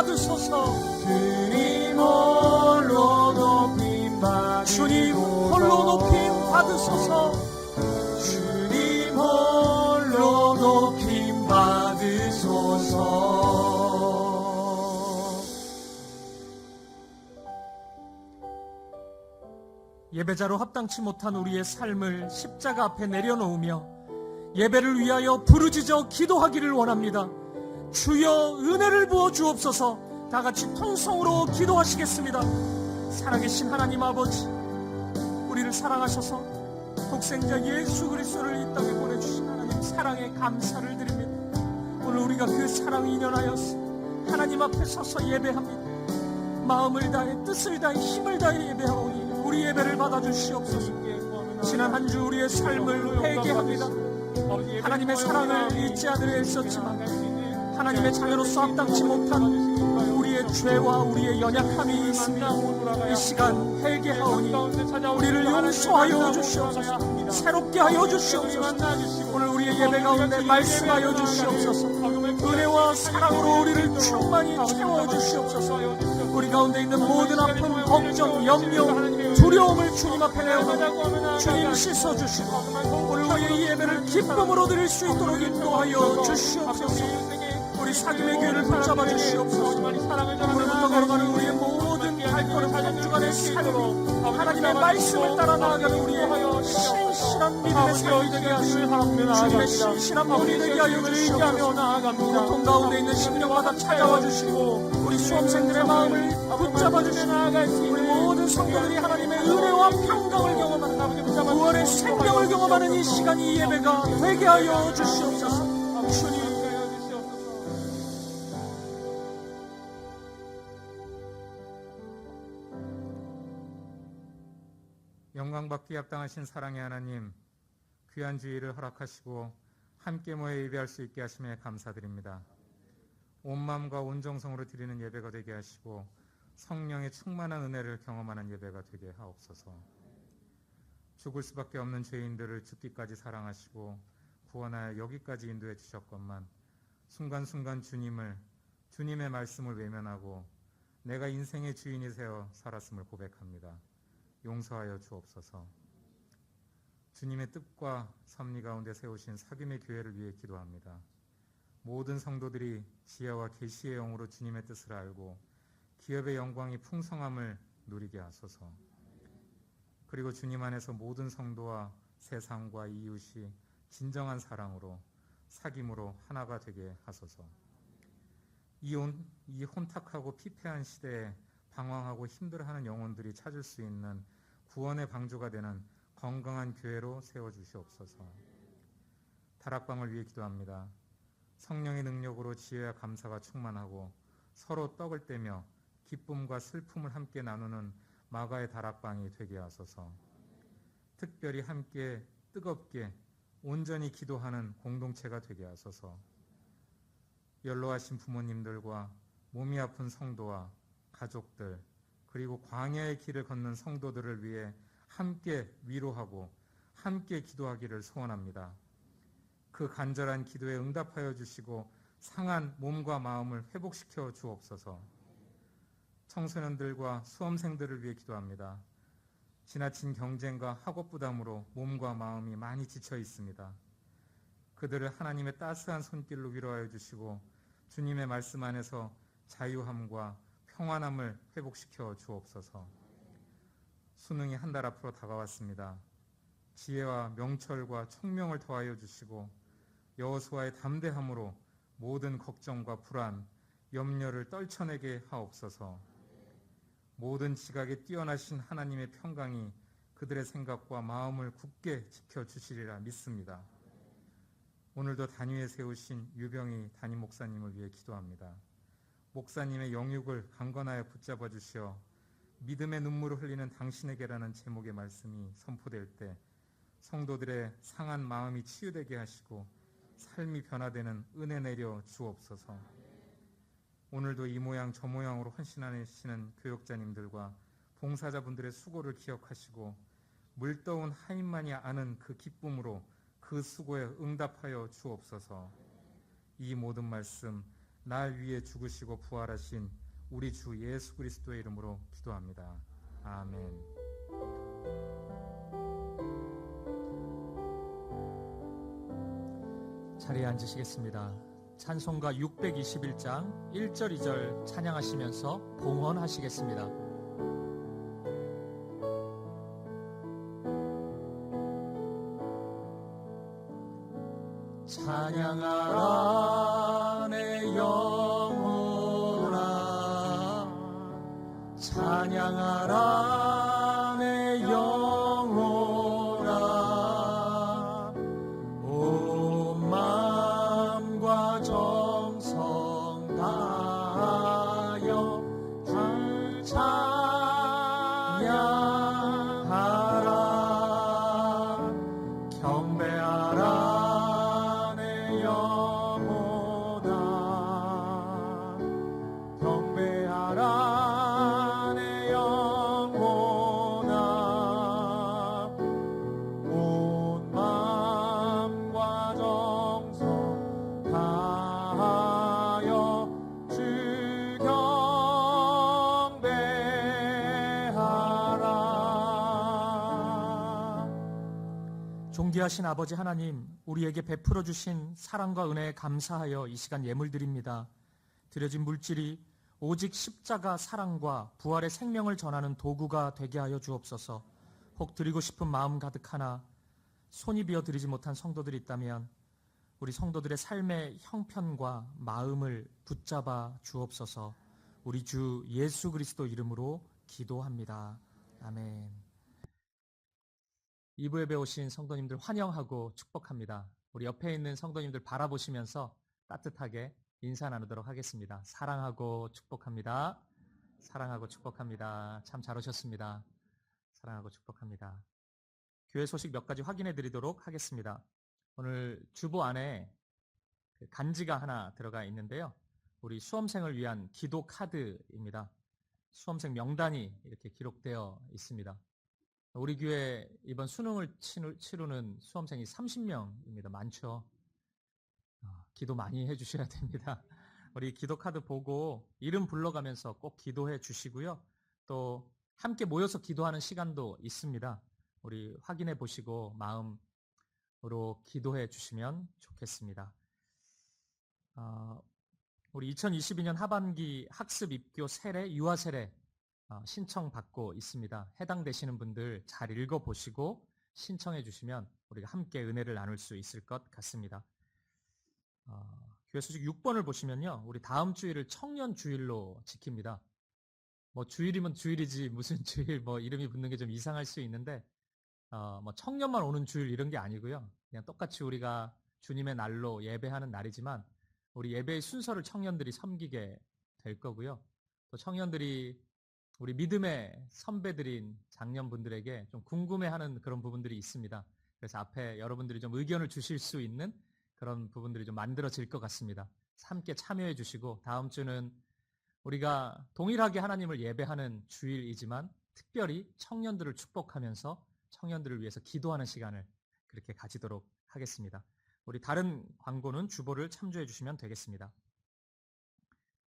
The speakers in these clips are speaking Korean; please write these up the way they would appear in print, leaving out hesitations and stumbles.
받으소서. 주님 홀로 높임 받으소서. 주님 홀로 높임 받으소서. 주님 홀로 높임 받으소서. 예배자로 합당치 못한 우리의 삶을 십자가 앞에 내려놓으며 예배를 위하여 부르짖어 기도하기를 원합니다. 주여 은혜를 부어 주옵소서. 다 같이 통성으로 기도하시겠습니다. 살아계신 하나님 아버지, 우리를 사랑하셔서 독생자 예수 그리스도를 이 땅에 보내주신 하나님 사랑에 감사를 드립니다. 오늘 우리가 그 사랑을 인연하여서 하나님 앞에 서서 예배합니다. 마음을 다해 뜻을 다해 힘을 다해 예배하오니 우리 예배를 받아주시옵소서. 지난 한 주 우리의 삶을 회개합니다. 하나님의 사랑을 잊지 않으려 했었지만 하나님의 자녀로서 합당치 못한 우리의 죄와 우리의 연약함이 있습니다. 이 시간 회개하오니 우리를 용서하여 주시옵소서. 새롭게 하여 주시옵소서. 오늘 우리의 예배 가운데 말씀하여 주시옵소서. 은혜와 사랑으로 우리를 충만히 채워주시옵소서. 우리 가운데 있는 모든 아픔, 걱정, 염려, 두려움을 주님 앞에 내어놓고 주님 씻어주시고 오늘 우리의 예배를 기쁨으로 드릴 수 있도록 인도하여 주시옵소서. 우리 사귐의 교회를 붙잡아 주시옵소서. 오늘부터 걸어가는 우리의 모든 발걸음 한 주간의 삶이 하나님의 말씀을 따라 나아가는 우리의 신실한 믿음의 삶이 되게 하시고 주님의 신실한 몸이 되게 하여 주시옵소서. 고통 가운데 있는 심령마다 찾아와 주시고 우리 수험생들의 마음을 붙잡아 주시고 우리 모든 성도들이 하나님의 은혜와 평강을 경험하는 구원의 생명을 경험하는 이 시간, 이 예배가 되게 하여 주시옵소서. 주님, 영광받기 합당하신 사랑의 하나님, 귀한 주일을 허락하시고 함께 모여 예배할 수 있게 하심에 감사드립니다. 온 마음과 온 정성으로 드리는 예배가 되게 하시고 성령의 충만한 은혜를 경험하는 예배가 되게 하옵소서. 죽을 수밖에 없는 죄인들을 죽기까지 사랑하시고 구원하여 여기까지 인도해 주셨건만 순간순간 주님의 말씀을 외면하고 내가 인생의 주인이 되어 살았음을 고백합니다. 용서하여 주옵소서. 주님의 뜻과 섭리 가운데 세우신 사귐의 교회를 위해 기도합니다. 모든 성도들이 지혜와 계시의 영으로 주님의 뜻을 알고 기업의 영광이 풍성함을 누리게 하소서. 그리고 주님 안에서 모든 성도와 세상과 이웃이 진정한 사랑으로 사귐으로 하나가 되게 하소서. 이 혼탁하고 피폐한 시대에 방황하고 힘들어하는 영혼들이 찾을 수 있는 구원의 방주가 되는 건강한 교회로 세워주시옵소서. 다락방을 위해 기도합니다. 성령의 능력으로 지혜와 감사가 충만하고 서로 떡을 떼며 기쁨과 슬픔을 함께 나누는 마가의 다락방이 되게 하소서. 특별히 함께 뜨겁게 온전히 기도하는 공동체가 되게 하소서. 연로하신 부모님들과 몸이 아픈 성도와 가족들, 그리고 광야의 길을 걷는 성도들을 위해 함께 위로하고 함께 기도하기를 소원합니다. 그 간절한 기도에 응답하여 주시고 상한 몸과 마음을 회복시켜 주옵소서. 청소년들과 수험생들을 위해 기도합니다. 지나친 경쟁과 학업 부담으로 몸과 마음이 많이 지쳐 있습니다. 그들을 하나님의 따스한 손길로 위로하여 주시고 주님의 말씀 안에서 자유함과 평안함을 회복시켜 주옵소서. 수능이 한 달 앞으로 다가왔습니다. 지혜와 명철과 총명을 더하여 주시고 여호수아의 담대함으로 모든 걱정과 불안, 염려를 떨쳐내게 하옵소서. 모든 지각에 뛰어나신 하나님의 평강이 그들의 생각과 마음을 굳게 지켜주시리라 믿습니다. 오늘도 단위에 세우신 유병희 담임 목사님을 위해 기도합니다. 목사님의 영육을 강건하여 붙잡아 주시어 믿음의 눈물을 흘리는 당신에게라는 제목의 말씀이 선포될 때 성도들의 상한 마음이 치유되게 하시고 삶이 변화되는 은혜 내려 주옵소서. 오늘도 이 모양 저 모양으로 헌신하시는 교역자님들과 봉사자분들의 수고를 기억하시고 물떠온 하인만이 아는 그 기쁨으로 그 수고에 응답하여 주옵소서. 이 모든 말씀 날 위해 죽으시고 부활하신 우리 주 예수 그리스도의 이름으로 기도합니다. 아멘. 자리에 앉으시겠습니다. 찬송가 621장 1절 2절 찬양하시면서 봉헌하시겠습니다. 찬양하라 내 영혼아, 찬양하라 내 영혼아, 온 마음과 정성 다하여 주 찬양하라. 경배하라 존귀하신 아버지 하나님, 우리에게 베풀어 주신 사랑과 은혜에 감사하여 이 시간 예물 드립니다. 드려진 물질이 오직 십자가 사랑과 부활의 생명을 전하는 도구가 되게 하여 주옵소서. 혹 드리고 싶은 마음 가득하나 손이 비어 드리지 못한 성도들이 있다면 우리 성도들의 삶의 형편과 마음을 붙잡아 주옵소서. 우리 주 예수 그리스도 이름으로 기도합니다. 아멘. 2부 예배 오신 성도님들 환영하고 축복합니다. 우리 옆에 있는 성도님들 바라보시면서 따뜻하게 인사 나누도록 하겠습니다. 사랑하고 축복합니다. 사랑하고 축복합니다. 참 잘 오셨습니다. 사랑하고 축복합니다. 교회 소식 몇 가지 확인해 드리도록 하겠습니다. 오늘 주보 안에 간지가 하나 들어가 있는데요. 우리 수험생을 위한 기도 카드입니다. 수험생 명단이 이렇게 기록되어 있습니다. 우리 교회 이번 수능을 치르는 수험생이 30명입니다. 많죠? 기도 많이 해주셔야 됩니다. 우리 기도 카드 보고 이름 불러가면서 꼭 기도해 주시고요. 또 함께 모여서 기도하는 시간도 있습니다. 우리 확인해 보시고 마음으로 기도해 주시면 좋겠습니다. 우리 2022년 하반기 학습 입교 세례, 유아 세례 신청받고 있습니다. 해당되시는 분들 잘 읽어보시고 신청해 주시면 우리가 함께 은혜를 나눌 수 있을 것 같습니다. 교회 소식 6번을 보시면요. 우리 다음 주일을 청년 주일로 지킵니다. 뭐 주일이면 주일이지 무슨 주일 뭐 이름이 붙는 게 좀 이상할 수 있는데 뭐 청년만 오는 주일 이런 게 아니고요. 그냥 똑같이 우리가 주님의 날로 예배하는 날이지만 우리 예배의 순서를 청년들이 섬기게 될 거고요. 또 청년들이 우리 믿음의 선배들인 장년분들에게 좀 궁금해하는 그런 부분들이 있습니다. 그래서 앞에 여러분들이 좀 의견을 주실 수 있는 그런 부분들이 좀 만들어질 것 같습니다. 함께 참여해 주시고 다음 주는 우리가 동일하게 하나님을 예배하는 주일이지만 특별히 청년들을 축복하면서 청년들을 위해서 기도하는 시간을 그렇게 가지도록 하겠습니다. 우리 다른 광고는 주보를 참조해 주시면 되겠습니다.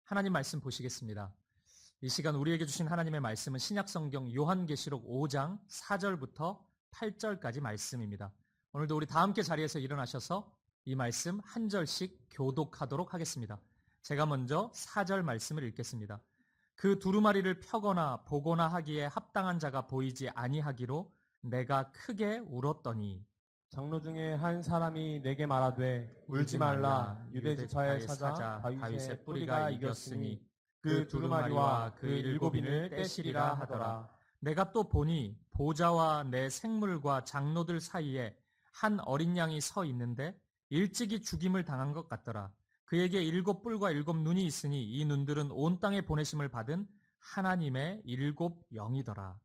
하나님 말씀 보시겠습니다. 이 시간 우리에게 주신 하나님의 말씀은 신약성경 요한계시록 5장 4절부터 8절까지 말씀입니다. 오늘도 우리 다 함께 자리에서 일어나셔서 이 말씀 한 절씩 교독하도록 하겠습니다. 제가 먼저 4절 말씀을 읽겠습니다. 그 두루마리를 펴거나 보거나 하기에 합당한 자가 보이지 아니하기로 내가 크게 울었더니 장로 중에 한 사람이 내게 말하되 울지 말라. 유대 지파의 사자 다윗의 뿌리가 이겼으니 그 두루마리와 그 일곱인을 떼시리라 하더라. 내가 또 보니 보좌와 내 생물과 장로들 사이에 한 어린 양이 서 있는데 일찍이 죽임을 당한 것 같더라. 그에게 7뿔과 7눈이 있으니 이 눈들은 온 땅에 보내심을 받은 하나님의 7 영이더라.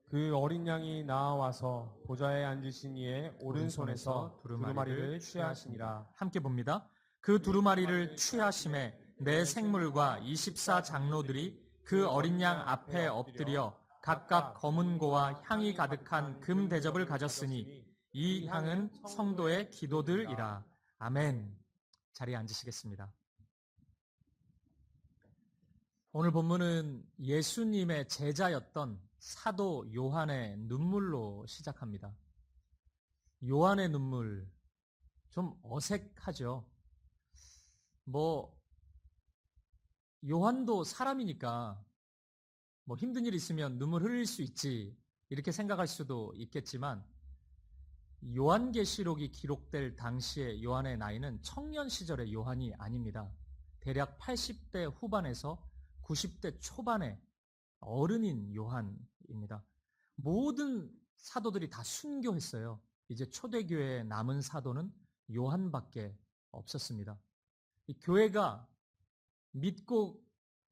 그 어린 양이 나와서 보좌에 앉으신 이의 오른손에서 두루마리를 취하시니라. 함께 봅니다. 그 두루마리를 취하심에 내 생물과 24 장로들이 그 어린 양 앞에 엎드려 각각 검은 고와 향이 가득한 금 대접을 가졌으니 이 향은 성도의 기도들이라. 아멘. 자리에 앉으시겠습니다. 오늘 본문은 예수님의 제자였던 사도 요한의 눈물로 시작합니다. 요한의 눈물, 좀 어색하죠. 요한도 사람이니까 힘든 일 있으면 눈물 흘릴 수 있지 이렇게 생각할 수도 있겠지만 요한계시록이 기록될 당시의 요한의 나이는 청년 시절의 요한이 아닙니다. 대략 80대 후반에서 90대 초반의 어른인 요한입니다. 모든 사도들이 다 순교했어요. 이제 초대교회에 남은 사도는 요한밖에 없었습니다. 이 교회가 믿고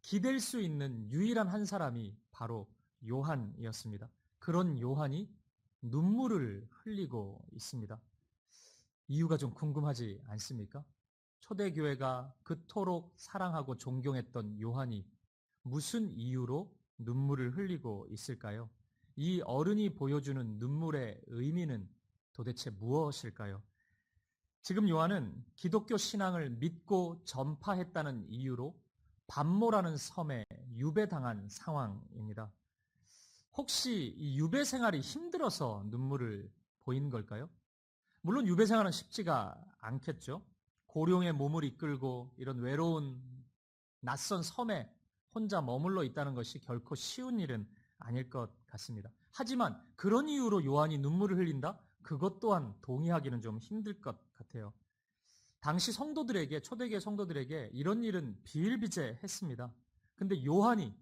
기댈 수 있는 유일한 한 사람이 바로 요한이었습니다. 그런 요한이 눈물을 흘리고 있습니다. 이유가 좀 궁금하지 않습니까? 초대교회가 그토록 사랑하고 존경했던 요한이 무슨 이유로 눈물을 흘리고 있을까요? 이 어른이 보여주는 눈물의 의미는 도대체 무엇일까요? 지금 요한은 기독교 신앙을 믿고 전파했다는 이유로 반모라는 섬에 유배당한 상황입니다. 혹시 이 유배 생활이 힘들어서 눈물을 보인 걸까요? 물론 유배 생활은 쉽지가 않겠죠. 고령의 몸을 이끌고 이런 외로운 낯선 섬에 혼자 머물러 있다는 것이 결코 쉬운 일은 아닐 것 같습니다. 하지만 그런 이유로 요한이 눈물을 흘린다? 그것 또한 동의하기는 좀 힘들 것 같아요. 당시 성도들에게, 초대교회 성도들에게 이런 일은 비일비재했습니다. 근데 요한이,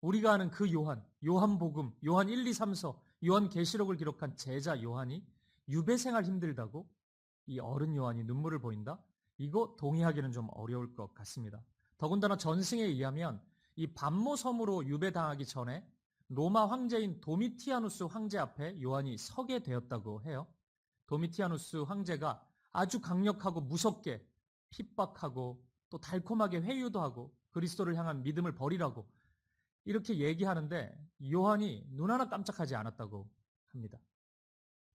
우리가 아는 그 요한복음, 요한 1, 2, 3서, 요한계시록을 기록한 제자 요한이 유배생활 힘들다고 이 어른 요한이 눈물을 보인다? 이거 동의하기는 좀 어려울 것 같습니다. 더군다나 전승에 의하면 이 반모섬으로 유배당하기 전에 로마 황제인 도미티아누스 황제 앞에 요한이 서게 되었다고 해요. 도미티아누스 황제가 아주 강력하고 무섭게 핍박하고 또 달콤하게 회유도 하고 그리스도를 향한 믿음을 버리라고 이렇게 얘기하는데 요한이 눈 하나 깜짝하지 않았다고 합니다.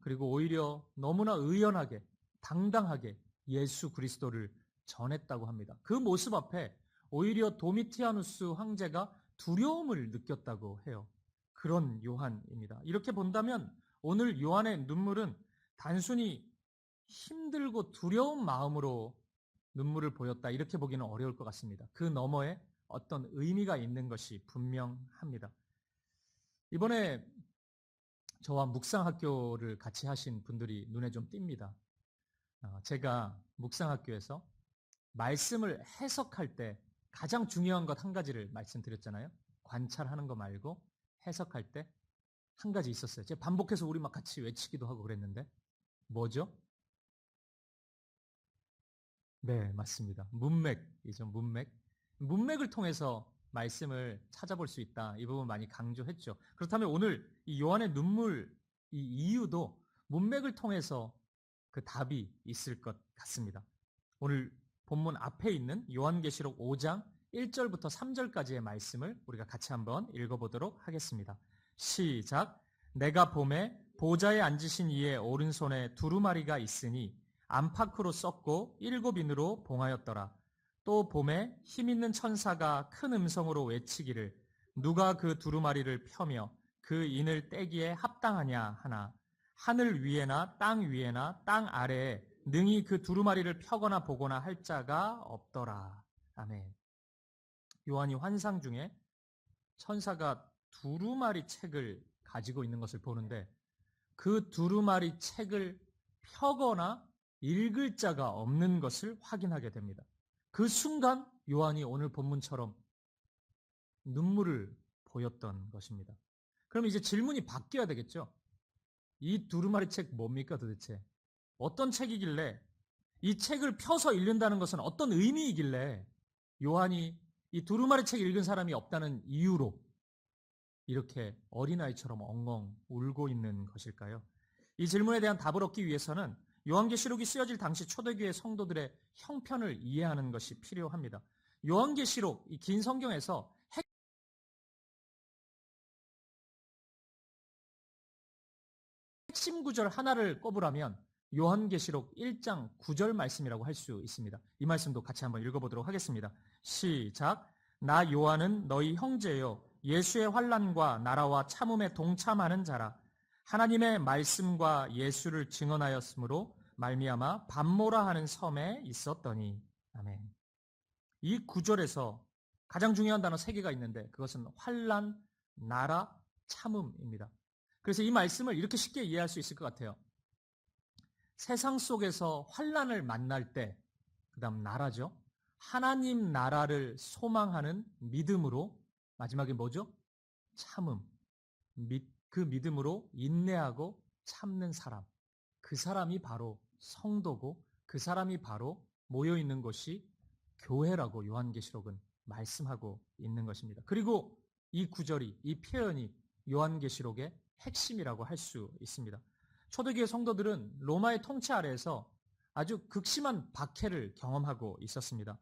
그리고 오히려 너무나 의연하게 당당하게 예수 그리스도를 전했다고 합니다. 그 모습 앞에 오히려 도미티아누스 황제가 두려움을 느꼈다고 해요. 그런 요한입니다. 이렇게 본다면 오늘 요한의 눈물은 단순히 힘들고 두려운 마음으로 눈물을 보였다 이렇게 보기는 어려울 것 같습니다. 그 너머에 어떤 의미가 있는 것이 분명합니다. 이번에 저와 묵상학교를 같이 하신 분들이 눈에 좀 띕니다. 제가 묵상학교에서 말씀을 해석할 때 가장 중요한 것 한 가지를 말씀드렸잖아요. 관찰하는 거 말고 해석할 때 한 가지 있었어요. 제가 반복해서 우리 막 같이 외치기도 하고 그랬는데 뭐죠? 네, 맞습니다. 문맥이죠. 문맥을 통해서 말씀을 찾아볼 수 있다. 이 부분 많이 강조했죠. 그렇다면 오늘 이 요한의 눈물 이 이유도 문맥을 통해서 그 답이 있을 것 같습니다. 오늘 본문 앞에 있는 요한계시록 5장 1절부터 3절까지의 말씀을 우리가 같이 한번 읽어보도록 하겠습니다. 시작. 내가 보매 보좌에 앉으신 이의 오른손에 두루마리가 있으니 안팎으로 썩고 7인으로 봉하였더라. 또 보매 힘있는 천사가 큰 음성으로 외치기를 누가 그 두루마리를 펴며 그 인을 떼기에 합당하냐 하나 하늘 위에나 땅 위에나 땅 아래에 능히 그 두루마리를 펴거나 보거나 할 자가 없더라. 아멘. 요한이 환상 중에 천사가 두루마리 책을 가지고 있는 것을 보는데 그 두루마리 책을 펴거나 읽을 자가 없는 것을 확인하게 됩니다. 그 순간 요한이 오늘 본문처럼 눈물을 보였던 것입니다. 그럼 이제 질문이 바뀌어야 되겠죠? 이 두루마리 책 뭡니까 도대체? 어떤 책이길래 이 책을 펴서 읽는다는 것은 어떤 의미이길래 요한이 이 두루마리 책 읽은 사람이 없다는 이유로 이렇게 어린아이처럼 엉엉 울고 있는 것일까요? 이 질문에 대한 답을 얻기 위해서는 요한계시록이 쓰여질 당시 초대교회 성도들의 형편을 이해하는 것이 필요합니다. 요한계시록, 이 긴 성경에서 핵심 구절 하나를 꼽으라면 요한계시록 1장 9절 말씀이라고 할 수 있습니다. 이 말씀도 같이 한번 읽어보도록 하겠습니다. 시작. 나 요한은 너희 형제요 예수의 환난과 나라와 참음에 동참하는 자라. 하나님의 말씀과 예수를 증언하였으므로 말미암아 밤모라 하는 섬에 있었더니. 아멘. 이 구절에서 가장 중요한 단어 3개가 있는데 그것은 환난, 나라, 참음입니다. 그래서 이 말씀을 이렇게 쉽게 이해할 수 있을 것 같아요. 세상 속에서 환난을 만날 때, 그 다음 나라죠. 하나님 나라를 소망하는 믿음으로, 마지막에 뭐죠? 참음. 그 믿음으로 인내하고 참는 사람. 그 사람이 바로 성도고 그 사람이 바로 모여있는 곳이 교회라고 요한계시록은 말씀하고 있는 것입니다. 그리고 이 구절이, 이 표현이 요한계시록의 핵심이라고 할 수 있습니다. 초대교회 성도들은 로마의 통치 아래에서 아주 극심한 박해를 경험하고 있었습니다.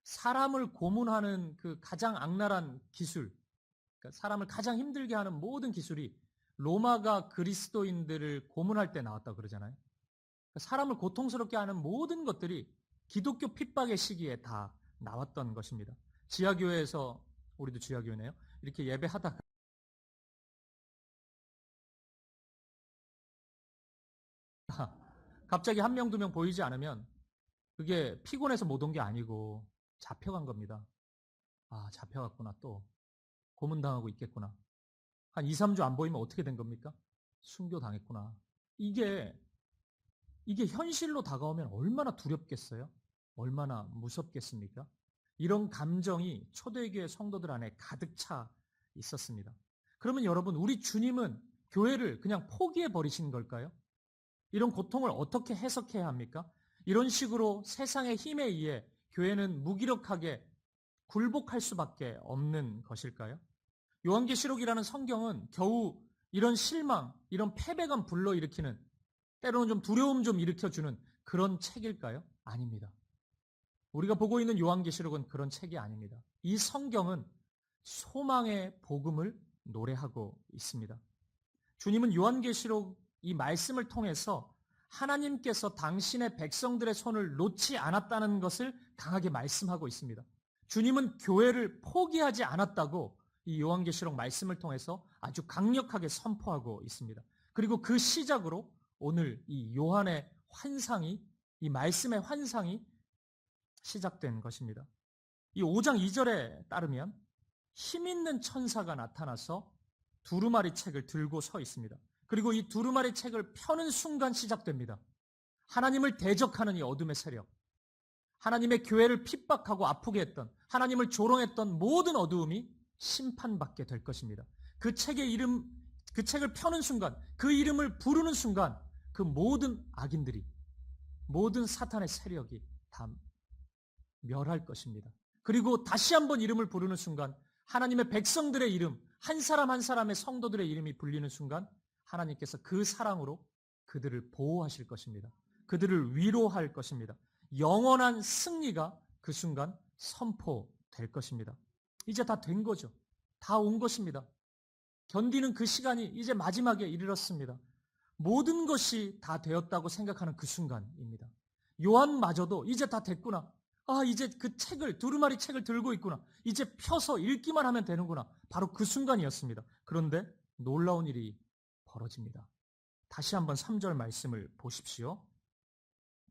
사람을 고문하는 그 가장 악랄한 기술, 그러니까 사람을 가장 힘들게 하는 모든 기술이 로마가 그리스도인들을 고문할 때 나왔다고 그러잖아요. 사람을 고통스럽게 하는 모든 것들이 기독교 핍박의 시기에 다 나왔던 것입니다. 지하교회에서, 우리도 지하교회네요. 이렇게 예배하다가 갑자기 1명, 2명 보이지 않으면 그게 피곤해서 못 온 게 아니고 잡혀간 겁니다. 아, 잡혀갔구나. 또 고문당하고 있겠구나. 한 2, 3주 안 보이면 어떻게 된 겁니까? 순교당했구나. 이게 현실로 다가오면 얼마나 두렵겠어요? 얼마나 무섭겠습니까? 이런 감정이 초대교회 성도들 안에 가득 차 있었습니다. 그러면 여러분, 우리 주님은 교회를 그냥 포기해 버리신 걸까요? 이런 고통을 어떻게 해석해야 합니까? 이런 식으로 세상의 힘에 의해 교회는 무기력하게 굴복할 수밖에 없는 것일까요? 요한계시록이라는 성경은 겨우 이런 실망, 이런 패배감 불러일으키는, 때로는 좀 두려움 좀 일으켜주는 그런 책일까요? 아닙니다. 우리가 보고 있는 요한계시록은 그런 책이 아닙니다. 이 성경은 소망의 복음을 노래하고 있습니다. 주님은 요한계시록 이 말씀을 통해서 하나님께서 당신의 백성들의 손을 놓지 않았다는 것을 강하게 말씀하고 있습니다. 주님은 교회를 포기하지 않았다고 이 요한계시록 말씀을 통해서 아주 강력하게 선포하고 있습니다. 그리고 그 시작으로 오늘 이 요한의 환상이, 이 말씀의 환상이 시작된 것입니다. 이 5장 2절에 따르면 힘 있는 천사가 나타나서 두루마리 책을 들고 서 있습니다. 그리고 이 두루마리 책을 펴는 순간 시작됩니다. 하나님을 대적하는 이 어둠의 세력, 하나님의 교회를 핍박하고 아프게 했던, 하나님을 조롱했던 모든 어두움이 심판받게 될 것입니다. 그 책을 펴는 순간, 그 이름을 부르는 순간 그 모든 악인들이, 모든 사탄의 세력이 다 멸할 것입니다. 그리고 다시 한번 이름을 부르는 순간 하나님의 백성들의 이름, 한 사람 한 사람의 성도들의 이름이 불리는 순간 하나님께서 그 사랑으로 그들을 보호하실 것입니다. 그들을 위로할 것입니다. 영원한 승리가 그 순간 선포될 것입니다. 이제 다 된 거죠. 다 온 것입니다. 견디는 그 시간이 이제 마지막에 이르렀습니다. 모든 것이 다 되었다고 생각하는 그 순간입니다. 요한마저도 이제 다 됐구나. 아, 이제 그 책을, 두루마리 책을 들고 있구나. 이제 펴서 읽기만 하면 되는구나. 바로 그 순간이었습니다. 그런데 놀라운 일이 벌어집니다. 다시 한번 3절 말씀을 보십시오.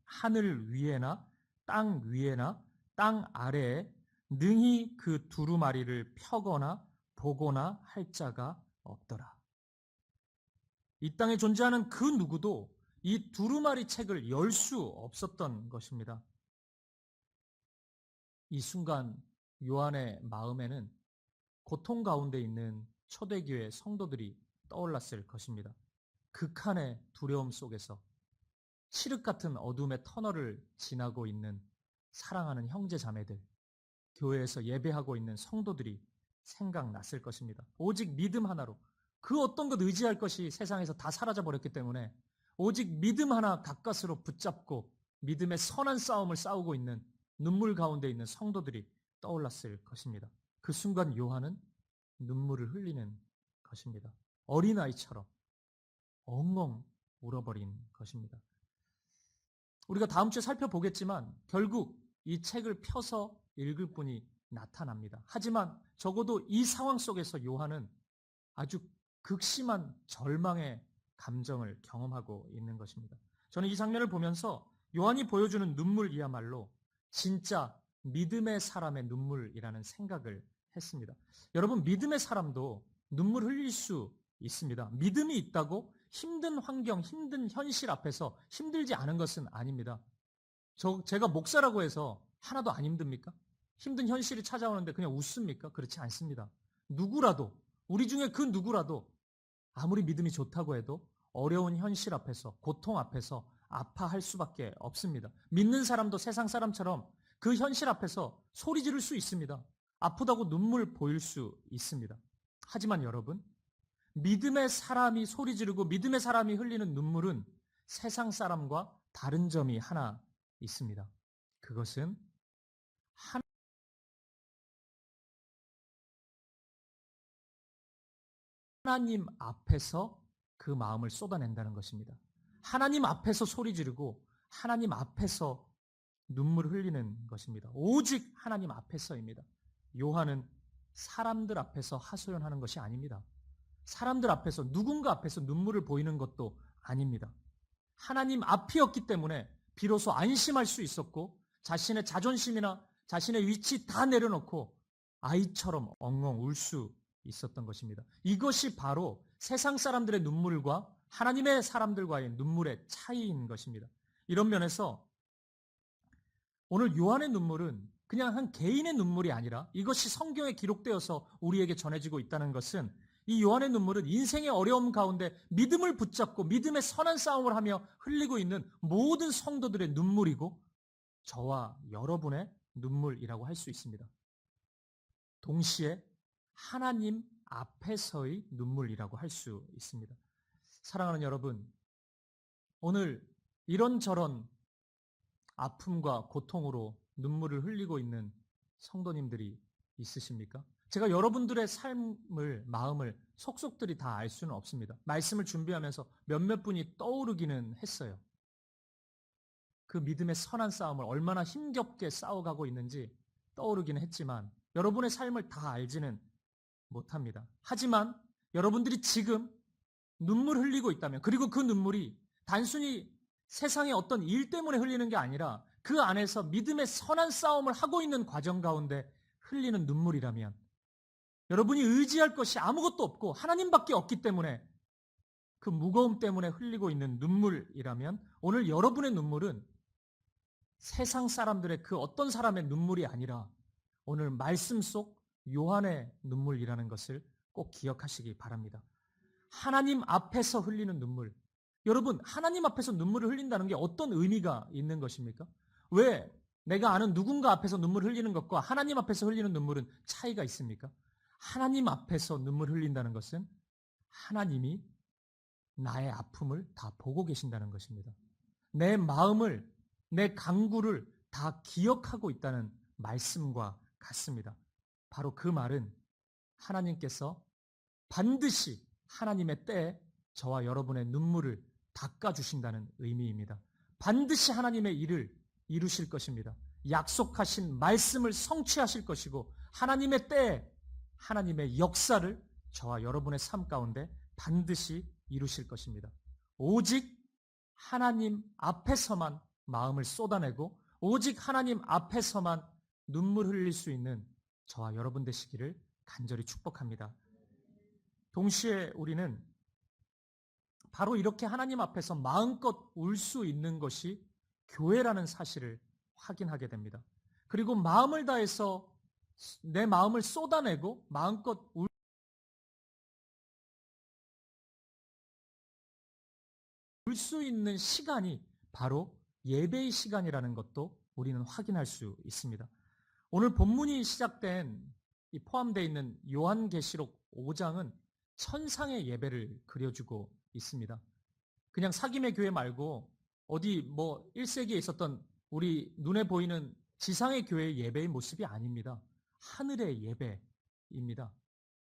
하늘 위에나 땅 위에나 땅 아래에 능히 그 두루마리를 펴거나 보거나 할 자가 없더라. 이 땅에 존재하는 그 누구도 이 두루마리 책을 열 수 없었던 것입니다. 이 순간 요한의 마음에는 고통 가운데 있는 초대교회 성도들이 떠올랐을 것입니다. 극한의 두려움 속에서 칠흑 같은 어둠의 터널을 지나고 있는 사랑하는 형제 자매들, 교회에서 예배하고 있는 성도들이 생각났을 것입니다. 오직 믿음 하나로, 그 어떤 것 의지할 것이 세상에서 다 사라져버렸기 때문에 오직 믿음 하나 가까스로 붙잡고 믿음의 선한 싸움을 싸우고 있는, 눈물 가운데 있는 성도들이 떠올랐을 것입니다. 그 순간 요한은 눈물을 흘리는 것입니다. 어린아이처럼 엉엉 울어버린 것입니다. 우리가 다음 주에 살펴보겠지만 결국 이 책을 펴서 읽을 뿐이 나타납니다. 하지만 적어도 이 상황 속에서 요한은 아주 극심한 절망의 감정을 경험하고 있는 것입니다. 저는 이 장면을 보면서 요한이 보여주는 눈물이야말로 진짜 믿음의 사람의 눈물이라는 생각을 했습니다. 여러분, 믿음의 사람도 눈물 흘릴 수 있습니다. 믿음이 있다고 힘든 환경, 힘든 현실 앞에서 힘들지 않은 것은 아닙니다. 제가 목사라고 해서 하나도 안 힘듭니까? 힘든 현실이 찾아오는데 그냥 웃습니까? 그렇지 않습니다. 누구라도, 우리 중에 그 누구라도 아무리 믿음이 좋다고 해도 어려운 현실 앞에서, 고통 앞에서 아파할 수밖에 없습니다. 믿는 사람도 세상 사람처럼 그 현실 앞에서 소리 지를 수 있습니다. 아프다고 눈물 보일 수 있습니다. 하지만 여러분, 믿음의 사람이 소리 지르고 믿음의 사람이 흘리는 눈물은 세상 사람과 다른 점이 하나 있습니다. 그것은 하나님 앞에서 그 마음을 쏟아낸다는 것입니다. 하나님 앞에서 소리 지르고 하나님 앞에서 눈물을 흘리는 것입니다. 오직 하나님 앞에서입니다. 요한은 사람들 앞에서 하소연하는 것이 아닙니다. 사람들 앞에서, 누군가 앞에서 눈물을 보이는 것도 아닙니다. 하나님 앞이었기 때문에 비로소 안심할 수 있었고 자신의 자존심이나 자신의 위치 다 내려놓고 아이처럼 엉엉 울 수 있었던 것입니다. 이것이 바로 세상 사람들의 눈물과 하나님의 사람들과의 눈물의 차이인 것입니다. 이런 면에서 오늘 요한의 눈물은 그냥 한 개인의 눈물이 아니라 이것이 성경에 기록되어서 우리에게 전해지고 있다는 것은 이 요한의 눈물은 인생의 어려움 가운데 믿음을 붙잡고 믿음의 선한 싸움을 하며 흘리고 있는 모든 성도들의 눈물이고 저와 여러분의 눈물이라고 할 수 있습니다. 동시에 하나님 앞에서의 눈물이라고 할 수 있습니다. 사랑하는 여러분, 오늘 이런저런 아픔과 고통으로 눈물을 흘리고 있는 성도님들이 있으십니까? 제가 여러분들의 삶을, 마음을 속속들이 다 알 수는 없습니다. 말씀을 준비하면서 몇몇 분이 떠오르기는 했어요. 그 믿음의 선한 싸움을 얼마나 힘겹게 싸워가고 있는지 떠오르기는 했지만 여러분의 삶을 다 알지는 못합니다. 하지만 여러분들이 지금 눈물 흘리고 있다면, 그리고 그 눈물이 단순히 세상의 어떤 일 때문에 흘리는 게 아니라 그 안에서 믿음의 선한 싸움을 하고 있는 과정 가운데 흘리는 눈물이라면, 여러분이 의지할 것이 아무것도 없고 하나님밖에 없기 때문에 그 무거움 때문에 흘리고 있는 눈물이라면, 오늘 여러분의 눈물은 세상 사람들의 그 어떤 사람의 눈물이 아니라 오늘 말씀 속 요한의 눈물이라는 것을 꼭 기억하시기 바랍니다. 하나님 앞에서 흘리는 눈물. 여러분, 하나님 앞에서 눈물을 흘린다는 게 어떤 의미가 있는 것입니까? 왜 내가 아는 누군가 앞에서 눈물을 흘리는 것과 하나님 앞에서 흘리는 눈물은 차이가 있습니까? 하나님 앞에서 눈물 흘린다는 것은 하나님이 나의 아픔을 다 보고 계신다는 것입니다. 내 마음을, 내 간구를 다 기억하고 있다는 말씀과 같습니다. 바로 그 말은 하나님께서 반드시 하나님의 때에 저와 여러분의 눈물을 닦아주신다는 의미입니다. 반드시 하나님의 일을 이루실 것입니다. 약속하신 말씀을 성취하실 것이고 하나님의 때에 하나님의 역사를 저와 여러분의 삶 가운데 반드시 이루실 것입니다. 오직 하나님 앞에서만 마음을 쏟아내고 오직 하나님 앞에서만 눈물 흘릴 수 있는 저와 여러분 되시기를 간절히 축복합니다. 동시에 우리는 바로 이렇게 하나님 앞에서 마음껏 울 수 있는 것이 교회라는 사실을 확인하게 됩니다. 그리고 마음을 다해서 내 마음을 쏟아내고 마음껏 울 수 있는 시간이 바로 예배의 시간이라는 것도 우리는 확인할 수 있습니다. 오늘 본문이 시작된 포함되어 있는 요한계시록 5장은 천상의 예배를 그려주고 있습니다. 그냥 사김의 교회 말고 어디 1세기에 있었던 우리 눈에 보이는 지상의 교회의 예배의 모습이 아닙니다. 하늘의 예배입니다.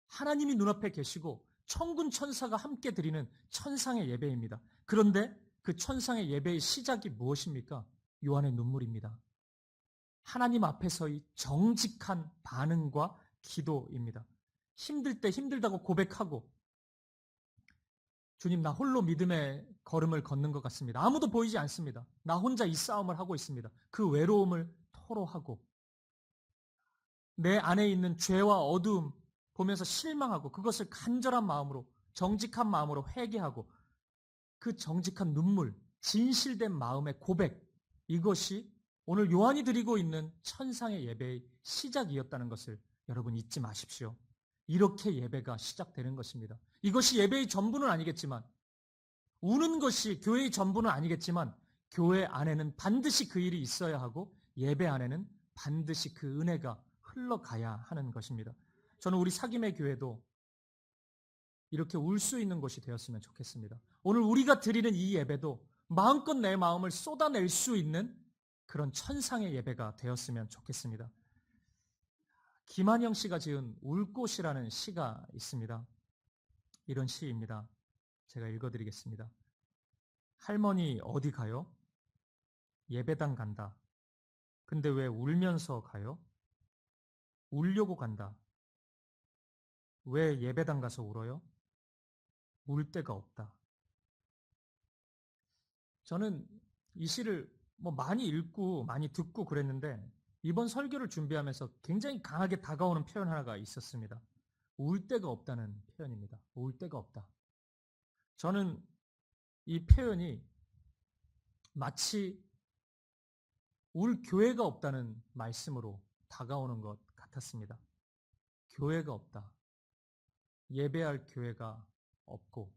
하나님이 눈앞에 계시고 천군 천사가 함께 드리는 천상의 예배입니다. 그런데 그 천상의 예배의 시작이 무엇입니까? 요한의 눈물입니다. 하나님 앞에서의 정직한 반응과 기도입니다. 힘들 때 힘들다고 고백하고, 주님, 나 홀로 믿음의 걸음을 걷는 것 같습니다. 아무도 보이지 않습니다. 나 혼자 이 싸움을 하고 있습니다. 그 외로움을 토로하고, 내 안에 있는 죄와 어두움 보면서 실망하고, 그것을 간절한 마음으로, 정직한 마음으로 회개하고, 그 정직한 눈물, 진실된 마음의 고백, 이것이 오늘 요한이 드리고 있는 천상의 예배의 시작이었다는 것을 여러분 잊지 마십시오. 이렇게 예배가 시작되는 것입니다. 이것이 예배의 전부는 아니겠지만, 우는 것이 교회의 전부는 아니겠지만, 교회 안에는 반드시 그 일이 있어야 하고, 예배 안에는 반드시 그 은혜가 흘러가야 하는 것입니다. 저는 우리 사김의 교회도 이렇게 울 수 있는 곳이 되었으면 좋겠습니다. 오늘 우리가 드리는 이 예배도 마음껏 내 마음을 쏟아낼 수 있는 그런 천상의 예배가 되었으면 좋겠습니다. 김한영 씨가 지은 울꽃이라는 시가 있습니다. 이런 시입니다. 제가 읽어드리겠습니다. 할머니 어디 가요? 예배당 간다. 근데 왜 울면서 가요? 울려고 간다. 왜 예배당 가서 울어요? 울 데가 없다. 저는 이 시를 많이 읽고 많이 듣고 그랬는데, 이번 설교를 준비하면서 굉장히 강하게 다가오는 표현 하나가 있었습니다. 울 데가 없다는 표현입니다. 울 데가 없다. 저는 이 표현이 마치 울 교회가 없다는 말씀으로 다가오는 것 같았습니다. 교회가 없다. 예배할 교회가 없고,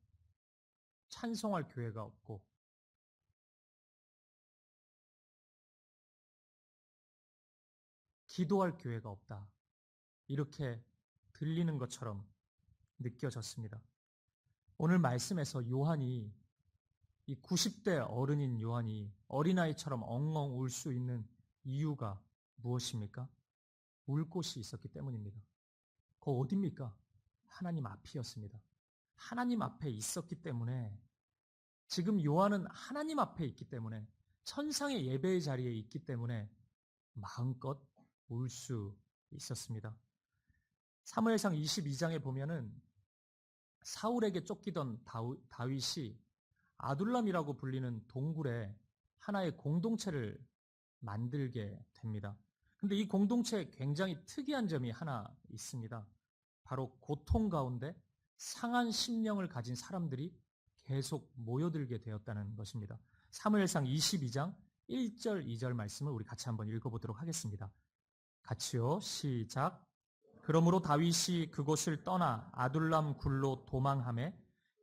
찬송할 교회가 없고, 기도할 교회가 없다. 이렇게 들리는 것처럼 느껴졌습니다. 오늘 말씀에서 요한이, 이 90대 어른인 요한이 어린아이처럼 엉엉 울 수 있는 이유가 무엇입니까? 울 곳이 있었기 때문입니다. 그거 어딥니까? 하나님 앞이었습니다. 하나님 앞에 있었기 때문에, 지금 요한은 하나님 앞에 있기 때문에, 천상의 예배의 자리에 있기 때문에 마음껏 울 수 있었습니다. 사무엘상 22장에 보면은 사울에게 쫓기던 다윗이 아둘람이라고 불리는 동굴에 하나의 공동체를 만들게 됩니다. 근데 이 공동체에 굉장히 특이한 점이 하나 있습니다. 바로 고통 가운데 상한 심령을 가진 사람들이 계속 모여들게 되었다는 것입니다. 사무엘상 22장 1절, 2절 말씀을 우리 같이 한번 읽어보도록 하겠습니다. 같이요. 시작. 그러므로 다윗이 그곳을 떠나 아둘람 굴로 도망하매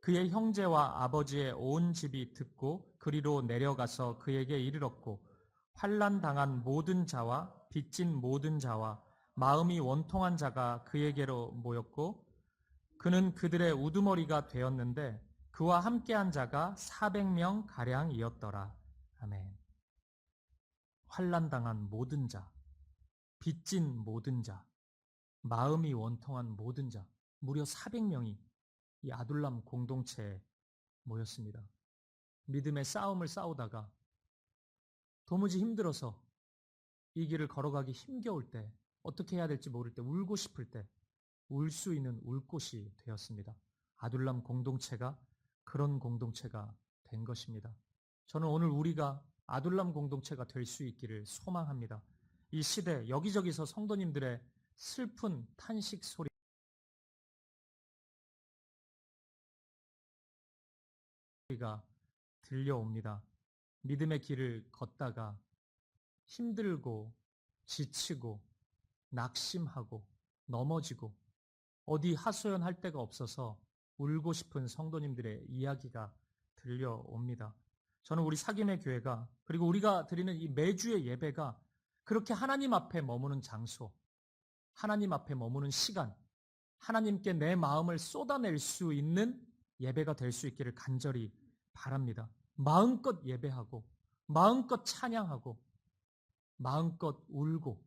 그의 형제와 아버지의 온 집이 듣고 그리로 내려가서 그에게 이르렀고, 환난 당한 모든 자와 빚진 모든 자와 마음이 원통한 자가 그에게로 모였고, 그는 그들의 우두머리가 되었는데 그와 함께한 자가 400명 가량이었더라. 아멘. 환난 당한 모든 자, 빚진 모든 자, 마음이 원통한 모든 자, 무려 400명이 이 아둘람 공동체에 모였습니다. 믿음의 싸움을 싸우다가 도무지 힘들어서 이 길을 걸어가기 힘겨울 때, 어떻게 해야 될지 모를 때, 울고 싶을 때 울 수 있는 울곳이 되었습니다. 아둘람 공동체가 그런 공동체가 된 것입니다. 저는 오늘 우리가 아둘람 공동체가 될 수 있기를 소망합니다. 이 시대 여기저기서 성도님들의 슬픈 탄식 소리가 들려옵니다. 믿음의 길을 걷다가 힘들고 지치고 낙심하고 넘어지고 어디 하소연할 데가 없어서 울고 싶은 성도님들의 이야기가 들려옵니다. 저는 우리 사김의 교회가, 그리고 우리가 드리는 이 매주의 예배가 그렇게 하나님 앞에 머무는 장소, 하나님 앞에 머무는 시간, 하나님께 내 마음을 쏟아낼 수 있는 예배가 될 수 있기를 간절히 바랍니다. 마음껏 예배하고, 마음껏 찬양하고, 마음껏 울고,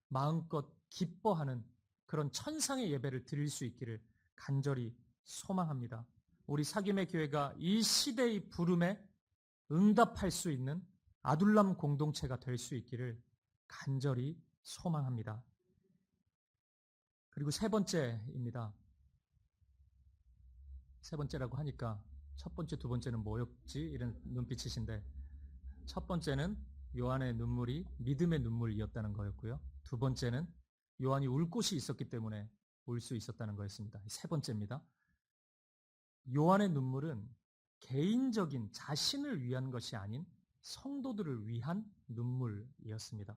마음껏 기뻐하는 그런 천상의 예배를 드릴 수 있기를 간절히 소망합니다. 우리 사김의 교회가 이 시대의 부름에 응답할 수 있는 아둘람 공동체가 될 수 있기를 간절히 소망합니다. 그리고 세 번째입니다. 세 번째라고 하니까 첫 번째, 두 번째는 뭐였지? 이런 눈빛이신데, 첫 번째는 요한의 눈물이 믿음의 눈물이었다는 거였고요. 두 번째는 요한이 울 곳이 있었기 때문에 울 수 있었다는 거였습니다. 세 번째입니다. 요한의 눈물은 개인적인 자신을 위한 것이 아닌 성도들을 위한 눈물이었습니다.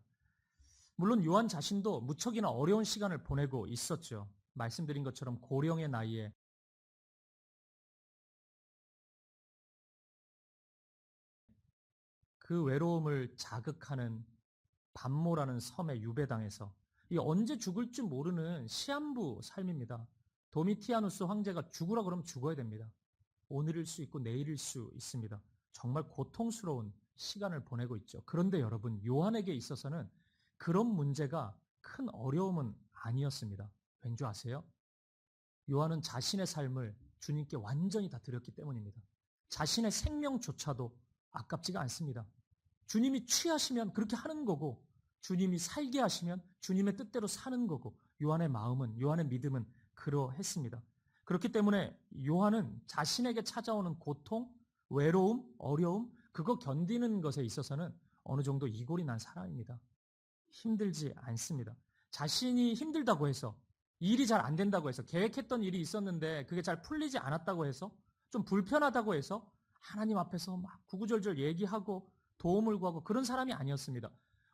물론 요한 자신도 무척이나 어려운 시간을 보내고 있었죠. 말씀드린 것처럼 고령의 나이에 그 외로움을 자극하는 반모라는 섬에 유배당해서 이 언제 죽을지 모르는 시한부 삶입니다. 도미티아누스 황제가 죽으라 그러면 죽어야 됩니다. 오늘일 수 있고 내일일 수 있습니다. 정말 고통스러운 시간을 보내고 있죠. 그런데 여러분, 요한에게 있어서는 그런 문제가 큰 어려움은 아니었습니다. 왠 줄 아세요? 요한은 자신의 삶을 주님께 완전히 다 드렸기 때문입니다. 자신의 생명조차도 아깝지가 않습니다. 주님이 취하시면 그렇게 하는 거고, 주님이 살게 하시면 주님의 뜻대로 사는 거고, 요한의 마음은, 요한의 믿음은 그러했습니다. 그렇기 때문에 요한은 자신에게 찾아오는 고통, 외로움, 어려움, 그거 견디는 것에 있어서는 어느 정도 이골이 난 사람입니다. 힘들지 않습니다. 자신이 힘들다고 해서, 일이 잘 안 된다고 해서, 계획했던 일이 있었는데 그게 잘 풀리지 않았다고 해서, 좀 불편하다고 해서 하나님 앞에서 막 구구절절 얘기하고 도움을 구하고 그런 사람이 아니었습니다.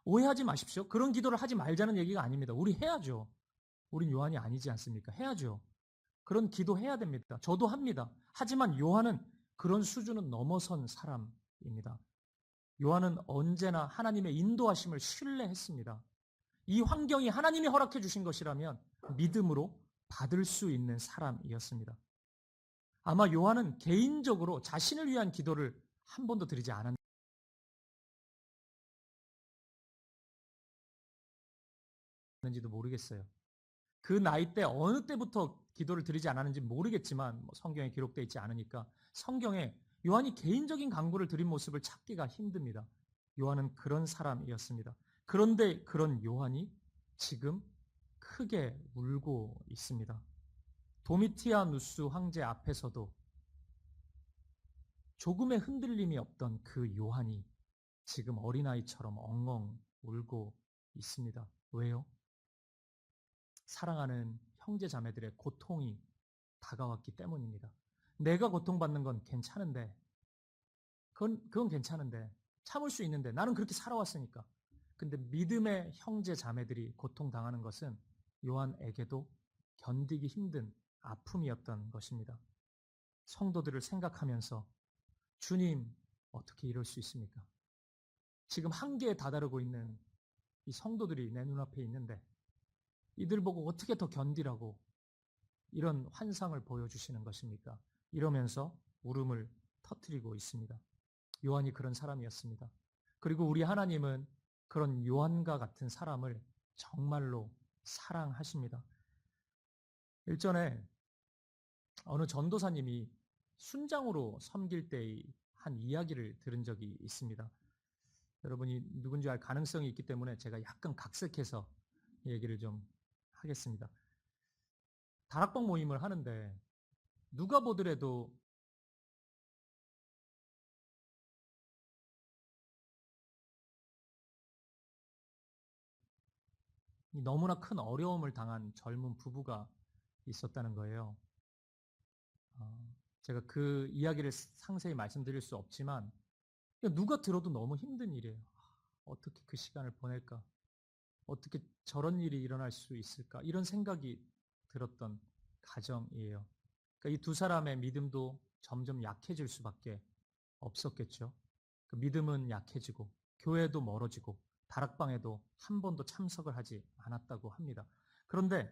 오해하지 마십시오. 그런 기도를 하지 말자는 얘기가 아닙니다. 우리 해야죠. 우린 요한이 아니지 않습니까? 해야죠. 그런 기도 해야 됩니다. 저도 합니다. 하지만 요한은 그런 수준은 넘어선 사람입니다. 요한은 언제나 하나님의 인도하심을 신뢰했습니다. 이 환경이 하나님이 허락해 주신 것이라면 믿음으로 받을 수 있는 사람이었습니다. 아마 요한은 개인적으로 자신을 위한 기도를 한 번도 드리지 않았는지도 모르겠어요. 그 나이 때 어느 때부터 기도를 드리지 않았는지 모르겠지만 성경에 기록되어 있지 않으니까 성경에 요한이 개인적인 간구를 드린 모습을 찾기가 힘듭니다. 요한은 그런 사람이었습니다. 그런데 그런 요한이 지금 크게 울고 있습니다. 도미티아누스 황제 앞에서도 조금의 흔들림이 없던 그 요한이 지금 어린아이처럼 엉엉 울고 있습니다. 왜요? 사랑하는 형제 자매들의 고통이 다가왔기 때문입니다. 내가 고통받는 건 괜찮은데, 그건 괜찮은데, 참을 수 있는데, 나는 그렇게 살아왔으니까. 근데 믿음의 형제 자매들이 고통당하는 것은 요한에게도 견디기 힘든 아픔이었던 것입니다. 성도들을 생각하면서 주님, 어떻게 이럴 수 있습니까? 지금 한계에 다다르고 있는 이 성도들이 내 눈앞에 있는데 이들 보고 어떻게 더 견디라고 이런 환상을 보여주시는 것입니까? 이러면서 울음을 터뜨리고 있습니다. 요한이 그런 사람이었습니다. 그리고 우리 하나님은 그런 요한과 같은 사람을 정말로 사랑하십니다. 일전에 어느 전도사님이 순장으로 섬길 때의 한 이야기를 들은 적이 있습니다. 여러분이 누군지 알 가능성이 있기 때문에 제가 약간 각색해서 얘기를 좀 하겠습니다. 다락방 모임을 하는데 누가 보더라도 너무나 큰 어려움을 당한 젊은 부부가 있었다는 거예요. 제가 그 이야기를 상세히 말씀드릴 수 없지만 누가 들어도 너무 힘든 일이에요. 어떻게 그 시간을 보낼까? 어떻게 저런 일이 일어날 수 있을까? 이런 생각이 들었던 가정이에요. 그러니까 이 두 사람의 믿음도 점점 약해질 수밖에 없었겠죠. 그 믿음은 약해지고 교회도 멀어지고 다락방에도 한 번도 참석을 하지 않았다고 합니다. 그런데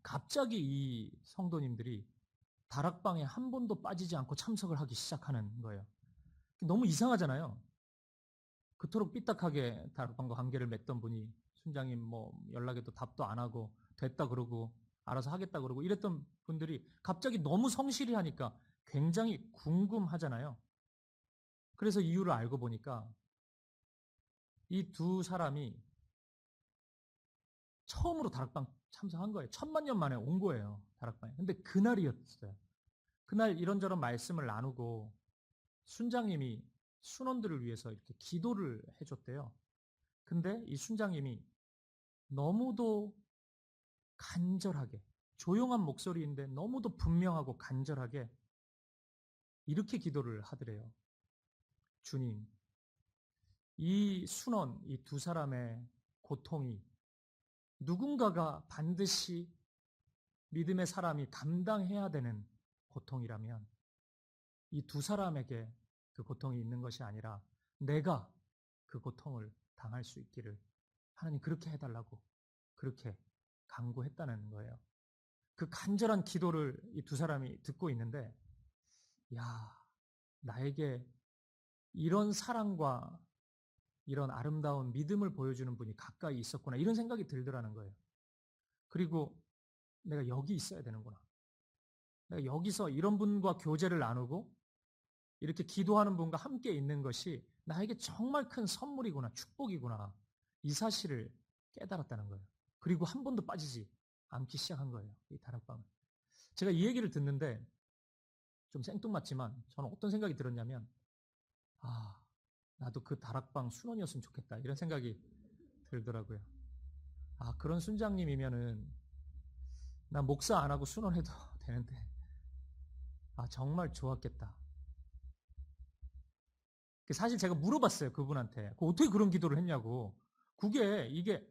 갑자기 이 성도님들이 다락방에 한 번도 빠지지 않고 참석을 하기 시작하는 거예요. 너무 이상하잖아요. 그토록 삐딱하게 다락방과 관계를 맺던 분이 순장님 뭐 연락에도 답도 안 하고 됐다 그러고 알아서 하겠다 그러고 이랬던 분들이 갑자기 너무 성실히 하니까 굉장히 궁금하잖아요. 그래서 이유를 알고 보니까 이 두 사람이 처음으로 다락방 참석한 거예요. 1000만 년 만에 온 거예요. 다락방에. 근데 그날이었어요. 그날 이런저런 말씀을 나누고 순장님이 순원들을 위해서 이렇게 기도를 해줬대요. 근데 이 순장님이 너무도 간절하게, 조용한 목소리인데 너무도 분명하고 간절하게 이렇게 기도를 하더래요. 주님, 이 순원, 이 두 사람의 고통이 누군가가 반드시 믿음의 사람이 감당해야 되는 고통이라면 이 두 사람에게 그 고통이 있는 것이 아니라 내가 그 고통을 당할 수 있기를 하나님 그렇게 해달라고 그렇게 간구했다는 거예요. 그 간절한 기도를 이 두 사람이 듣고 있는데, 야, 나에게 이런 사랑과 이런 아름다운 믿음을 보여주는 분이 가까이 있었구나, 이런 생각이 들더라는 거예요. 그리고 내가 여기 있어야 되는구나. 내가 여기서 이런 분과 교제를 나누고 이렇게 기도하는 분과 함께 있는 것이 나에게 정말 큰 선물이구나, 축복이구나, 이 사실을 깨달았다는 거예요. 그리고 한 번도 빠지지 않기 시작한 거예요, 이 다락방을. 제가 이 얘기를 듣는데 좀 생뚱맞지만 저는 어떤 생각이 들었냐면, 나도 그 다락방 순원이었으면 좋겠다, 이런 생각이 들더라고요. 그런 순장님이면은 나 목사 안 하고 순원해도 되는데 정말 좋았겠다. 사실 제가 물어봤어요, 그분한테. 어떻게 그런 기도를 했냐고. 이게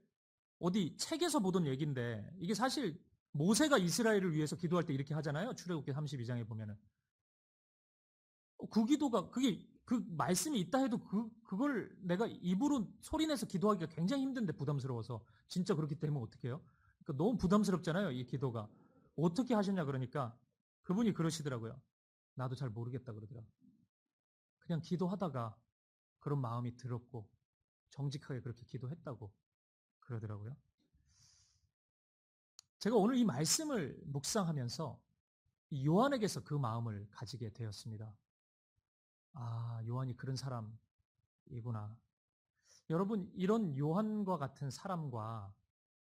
어디 책에서 보던 얘기인데, 이게 사실 모세가 이스라엘을 위해서 기도할 때 이렇게 하잖아요. 출애굽기 32장에 보면은. 그 기도가, 그 말씀이 있다 해도 그걸 내가 입으로 소리내서 기도하기가 굉장히 힘든데, 부담스러워서. 진짜 그렇기 때문에 어떻게 해요? 그러니까 너무 부담스럽잖아요, 이 기도가. 어떻게 하셨냐 그러니까 그분이 그러시더라고요. 나도 잘 모르겠다 그러더라고요. 그냥 기도하다가 그런 마음이 들었고 정직하게 그렇게 기도했다고 그러더라고요. 제가 오늘 이 말씀을 묵상하면서 요한에게서 그 마음을 가지게 되었습니다. 요한이 그런 사람이구나. 여러분, 이런 요한과 같은 사람과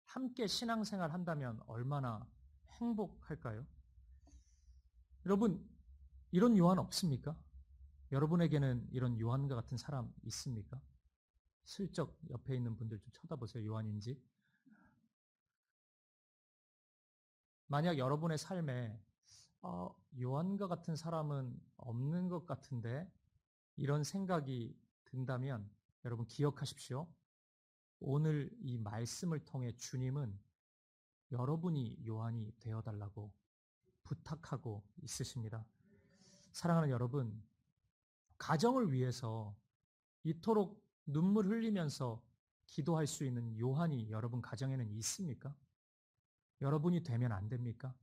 함께 신앙생활 한다면 얼마나 행복할까요? 여러분, 이런 요한 없습니까? 여러분에게는 이런 요한과 같은 사람 있습니까? 슬쩍 옆에 있는 분들 좀 쳐다보세요. 요한인지. 만약 여러분의 삶에 요한과 같은 사람은 없는 것 같은데 이런 생각이 든다면 여러분 기억하십시오. 오늘 이 말씀을 통해 주님은 여러분이 요한이 되어달라고 부탁하고 있으십니다. 사랑하는 여러분, 가정을 위해서 이토록 눈물 흘리면서 기도할 수 있는 요한이 여러분 가정에는 있습니까? 여러분이 되면 안 됩니까?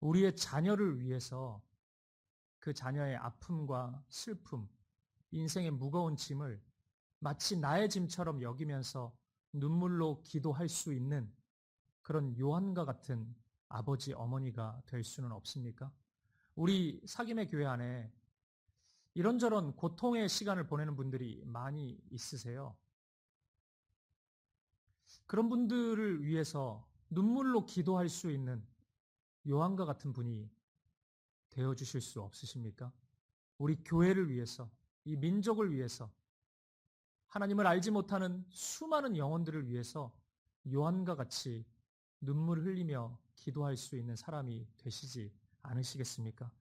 우리의 자녀를 위해서 그 자녀의 아픔과 슬픔, 인생의 무거운 짐을 마치 나의 짐처럼 여기면서 눈물로 기도할 수 있는 그런 요한과 같은 아버지, 어머니가 될 수는 없습니까? 우리 사김의 교회 안에 이런저런 고통의 시간을 보내는 분들이 많이 있으세요. 그런 분들을 위해서 눈물로 기도할 수 있는 요한과 같은 분이 되어주실 수 없으십니까? 우리 교회를 위해서, 이 민족을 위해서, 하나님을 알지 못하는 수많은 영혼들을 위해서 요한과 같이 눈물 흘리며 기도할 수 있는 사람이 되시지 않으시겠습니까?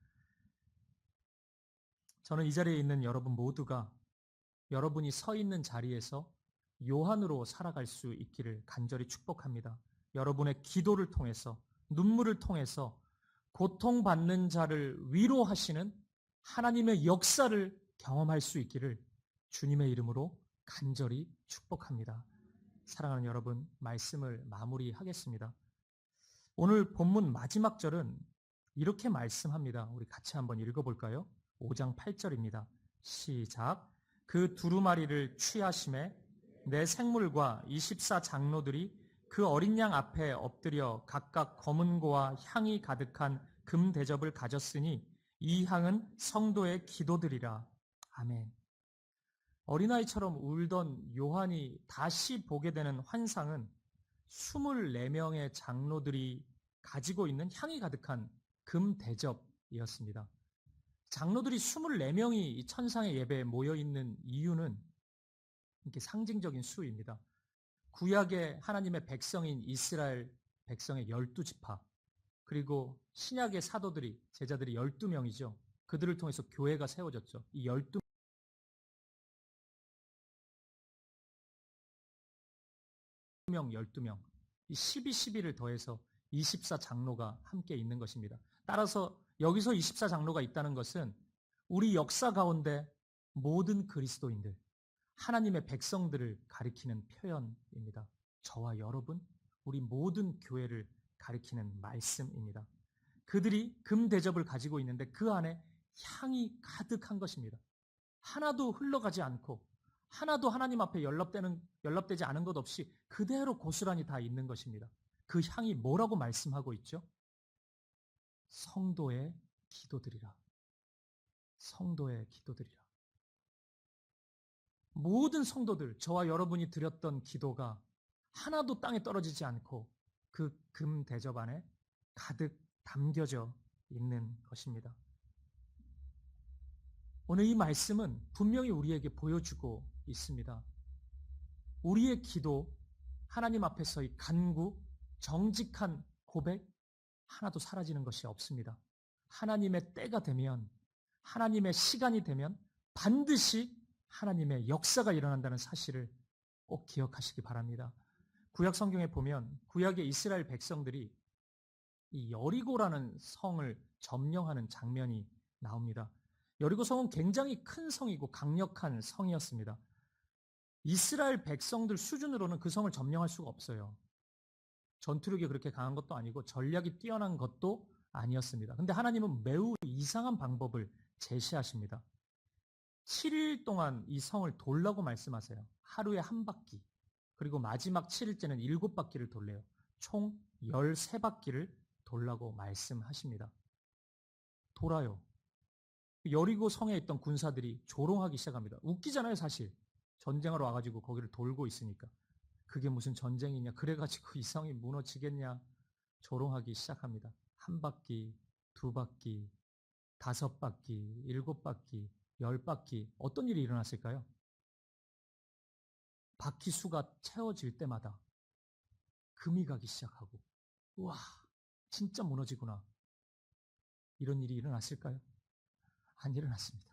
저는 이 자리에 있는 여러분 모두가 여러분이 서 있는 자리에서 요한으로 살아갈 수 있기를 간절히 축복합니다. 여러분의 기도를 통해서, 눈물을 통해서 고통받는 자를 위로하시는 하나님의 역사를 경험할 수 있기를 주님의 이름으로 간절히 축복합니다. 사랑하는 여러분, 말씀을 마무리하겠습니다. 오늘 본문 마지막 절은 이렇게 말씀합니다. 우리 같이 한번 읽어볼까요? 5장 8절입니다. 시작. 그 두루마리를 취하심에 내 생물과 24장로들이 그 어린 양 앞에 엎드려 각각 검은고와 향이 가득한 금 대접을 가졌으니 이 향은 성도의 기도들이라. 아멘. 어린아이처럼 울던 요한이 다시 보게 되는 환상은 24명의 장로들이 가지고 있는 향이 가득한 금 대접이었습니다. 장로들이 24명이 이 천상의 예배에 모여 있는 이유는 이렇게 상징적인 수입니다. 구약의 하나님의 백성인 이스라엘 백성의 12지파, 그리고 신약의 사도들이, 제자들이 12명이죠. 그들을 통해서 교회가 세워졌죠. 이 12명, 12명, 이 12, 12를 더해서 24장로가 함께 있는 것입니다. 따라서 여기서 24장로가 있다는 것은 우리 역사 가운데 모든 그리스도인들, 하나님의 백성들을 가리키는 표현입니다. 저와 여러분, 우리 모든 교회를 가리키는 말씀입니다. 그들이 금 대접을 가지고 있는데 그 안에 향이 가득한 것입니다. 하나도 흘러가지 않고 하나도 하나님 앞에 연락되지 않은 것 없이 그대로 고스란히 다 있는 것입니다. 그 향이 뭐라고 말씀하고 있죠? 성도의 기도들이라. 성도의 기도들이라. 모든 성도들, 저와 여러분이 드렸던 기도가 하나도 땅에 떨어지지 않고 그 금 대접 안에 가득 담겨져 있는 것입니다. 오늘 이 말씀은 분명히 우리에게 보여주고 있습니다. 우리의 기도, 하나님 앞에서의 간구, 정직한 고백 하나도 사라지는 것이 없습니다. 하나님의 때가 되면, 하나님의 시간이 되면 반드시 하나님의 역사가 일어난다는 사실을 꼭 기억하시기 바랍니다. 구약 성경에 보면 구약의 이스라엘 백성들이 이 여리고라는 성을 점령하는 장면이 나옵니다. 여리고 성은 굉장히 큰 성이고 강력한 성이었습니다. 이스라엘 백성들 수준으로는 그 성을 점령할 수가 없어요. 전투력이 그렇게 강한 것도 아니고 전략이 뛰어난 것도 아니었습니다. 근데 하나님은 매우 이상한 방법을 제시하십니다. 7일 동안 이 성을 돌라고 말씀하세요. 하루에 한 바퀴. 그리고 마지막 7일째는 7바퀴를 돌래요. 총 13바퀴를 돌라고 말씀하십니다. 돌아요. 여리고 성에 있던 군사들이 조롱하기 시작합니다. 웃기잖아요, 사실. 전쟁하러 와가지고 거기를 돌고 있으니까. 그게 무슨 전쟁이냐, 그래가지고 이 성이 무너지겠냐, 조롱하기 시작합니다. 한 바퀴, 두 바퀴, 5바퀴, 7바퀴, 10바퀴. 어떤 일이 일어났을까요? 바퀴 수가 채워질 때마다 금이 가기 시작하고, 우와, 진짜 무너지구나. 이런 일이 일어났을까요? 안 일어났습니다.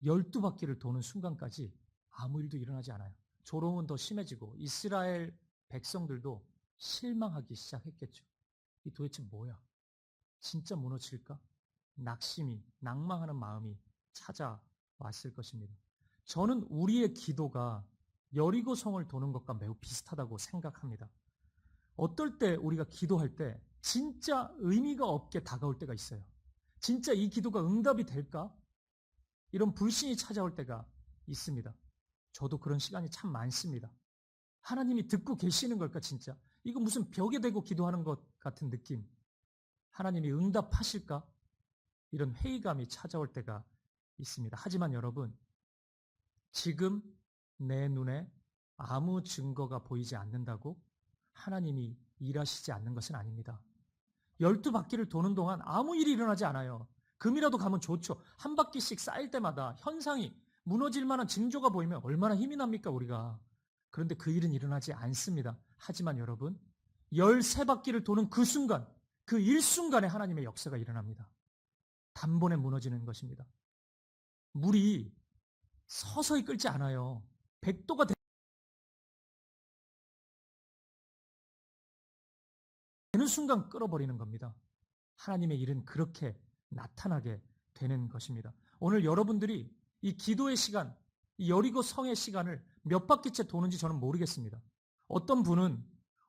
12바퀴를 도는 순간까지 아무 일도 일어나지 않아요. 조롱은 더 심해지고 이스라엘 백성들도 실망하기 시작했겠죠. 이 도대체 뭐야? 진짜 무너질까? 낙심이, 낭망하는 마음이 찾아왔을 것입니다. 저는 우리의 기도가 여리고 성을 도는 것과 매우 비슷하다고 생각합니다. 어떨 때 우리가 기도할 때 진짜 의미가 없게 다가올 때가 있어요. 진짜 이 기도가 응답이 될까? 이런 불신이 찾아올 때가 있습니다. 저도 그런 시간이 참 많습니다. 하나님이 듣고 계시는 걸까 진짜? 이거 무슨 벽에 대고 기도하는 것 같은 느낌. 하나님이 응답하실까? 이런 회의감이 찾아올 때가 있습니다. 하지만 여러분, 지금 내 눈에 아무 증거가 보이지 않는다고 하나님이 일하시지 않는 것은 아닙니다. 12바퀴를 도는 동안 아무 일이 일어나지 않아요. 금이라도 가면 좋죠. 한 바퀴씩 쌓일 때마다 현상이 무너질 만한 징조가 보이면 얼마나 힘이 납니까, 우리가. 그런데 그 일은 일어나지 않습니다. 하지만 여러분, 13바퀴를 도는 그 순간, 그 일순간에 하나님의 역사가 일어납니다. 단번에 무너지는 것입니다. 물이 서서히 끓지 않아요. 100도가 되는 순간 끓어버리는 겁니다. 하나님의 일은 그렇게 나타나게 되는 것입니다. 오늘 여러분들이 이 기도의 시간, 이 여리고 성의 시간을 몇 바퀴째 도는지 저는 모르겠습니다. 어떤 분은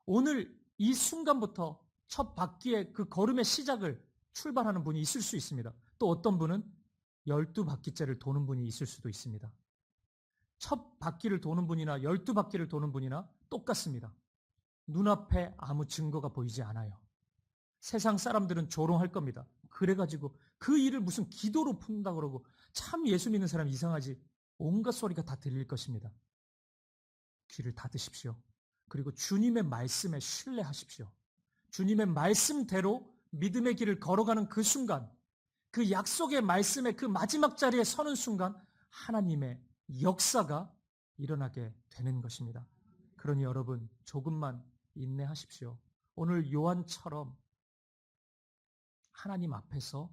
오늘 이 순간부터 첫 바퀴의 그 걸음의 시작을 출발하는 분이 있을 수 있습니다. 또 어떤 분은 12바퀴째를 도는 분이 있을 수도 있습니다. 첫 바퀴를 도는 분이나 12바퀴를 도는 분이나 똑같습니다. 눈앞에 아무 증거가 보이지 않아요. 세상 사람들은 조롱할 겁니다. 그래가지고 그 일을 무슨 기도로 푼다 그러고 참 예수 믿는 사람 이상하지. 온갖 소리가 다 들릴 것입니다. 귀를 닫으십시오. 그리고 주님의 말씀에 신뢰하십시오. 주님의 말씀대로 믿음의 길을 걸어가는 그 순간, 그 약속의 말씀의 그 마지막 자리에 서는 순간 하나님의 역사가 일어나게 되는 것입니다. 그러니 여러분 조금만 인내하십시오. 오늘 요한처럼 하나님 앞에서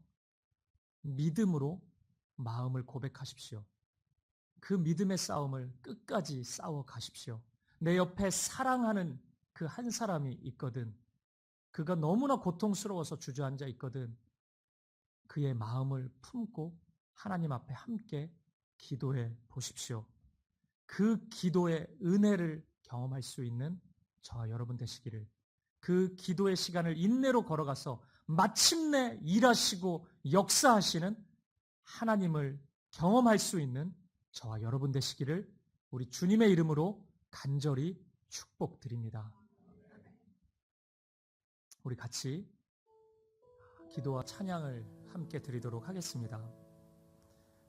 믿음으로 마음을 고백하십시오. 그 믿음의 싸움을 끝까지 싸워 가십시오. 내 옆에 사랑하는 그 한 사람이 있거든. 그가 너무나 고통스러워서 주저앉아 있거든. 그의 마음을 품고 하나님 앞에 함께 기도해 보십시오. 그 기도의 은혜를 경험할 수 있는 저와 여러분 되시기를, 그 기도의 시간을 인내로 걸어가서 마침내 일하시고 역사하시는 하나님을 경험할 수 있는 저와 여러분 되시기를 우리 주님의 이름으로 간절히 축복드립니다. 우리 같이 기도와 찬양을 함께 드리도록 하겠습니다.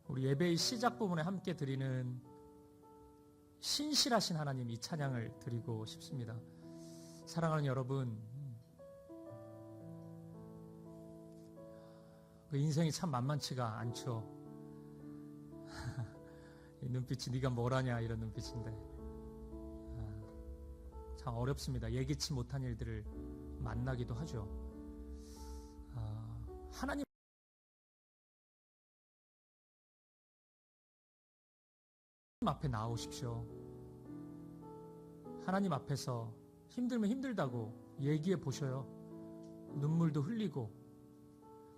우리 예배의 시작 부분에 함께 드리는 신실하신 하나님, 이 찬양을 드리고 싶습니다. 사랑하는 여러분, 그 인생이 참 만만치가 않죠. 이 눈빛이 네가 뭘 하냐 이런 눈빛인데 참 어렵습니다. 예기치 못한 일들을 만나기도 하죠. 하나님 앞에 나오십시오. 하나님 앞에서 힘들면 힘들다고 얘기해 보셔요. 눈물도 흘리고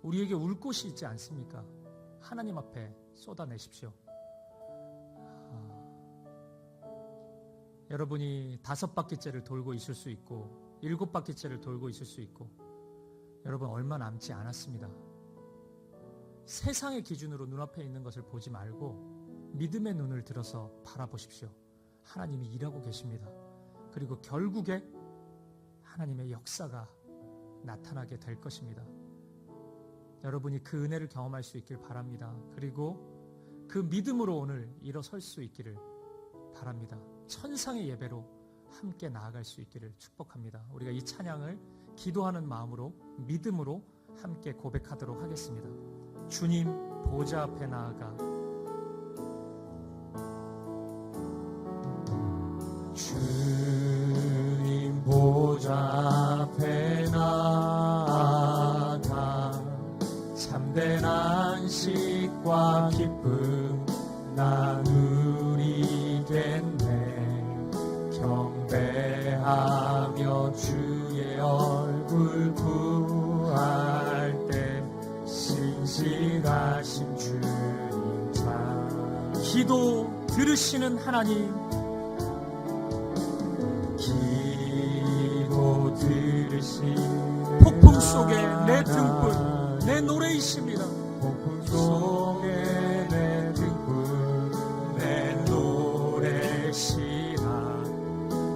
우리에게 울 곳이 있지 않습니까? 하나님 앞에 쏟아내십시오. 여러분이 5바퀴째를 돌고 있을 수 있고 7바퀴째를 돌고 있을 수 있고 여러분 얼마 남지 않았습니다. 세상의 기준으로 눈앞에 있는 것을 보지 말고 믿음의 눈을 들어서 바라보십시오. 하나님이 일하고 계십니다. 그리고 결국에 하나님의 역사가 나타나게 될 것입니다. 여러분이 그 은혜를 경험할 수 있길 바랍니다. 그리고 그 믿음으로 오늘 일어설 수 있기를 바랍니다. 천상의 예배로 함께 나아갈 수 있기를 축복합니다. 우리가 이 찬양을 기도하는 마음으로 믿음으로 함께 고백하도록 하겠습니다. 주님 보좌 앞에 나아가 주님 보좌 앞에 나아가 참된 안식과 기쁨 나누리겠네. 경배하며 주의 얼굴 구할 때 신실하신 주님 참 기도 들으시는 하나님, 기도 들으시는 폭풍 속에 내 등불, 내 노래이십니다. 폭풍 속에 내 등불, 내 노래시라.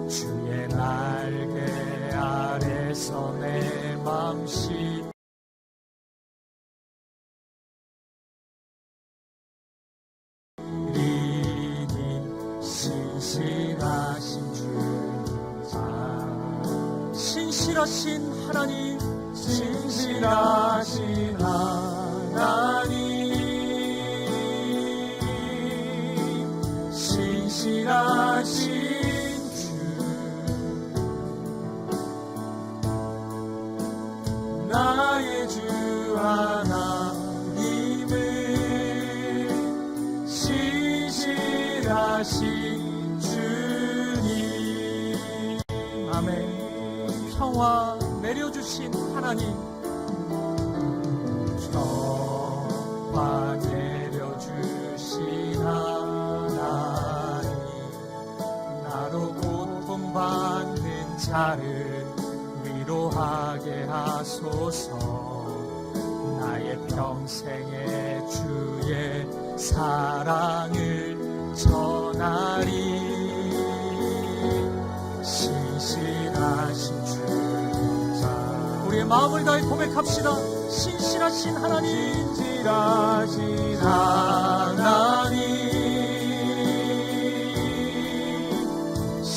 주의 날개 아래서 내 맘 쉬리니 신실하신 주님, 신실하신 하나님, 신실하신 하나님, 신실하신 나의 주 하나님은 신실하신 주님. 아멘. 평화 내려주신 하나님, 평화 내려주신 하나님, 나로 고통받는 자를 위로하게 하소서. 나의 평생의 주의 사랑을 전하리. 신실하신 주, 우리의 마음을 다해 고백합시다. 신실하신 하나님, 신실하신 하나님,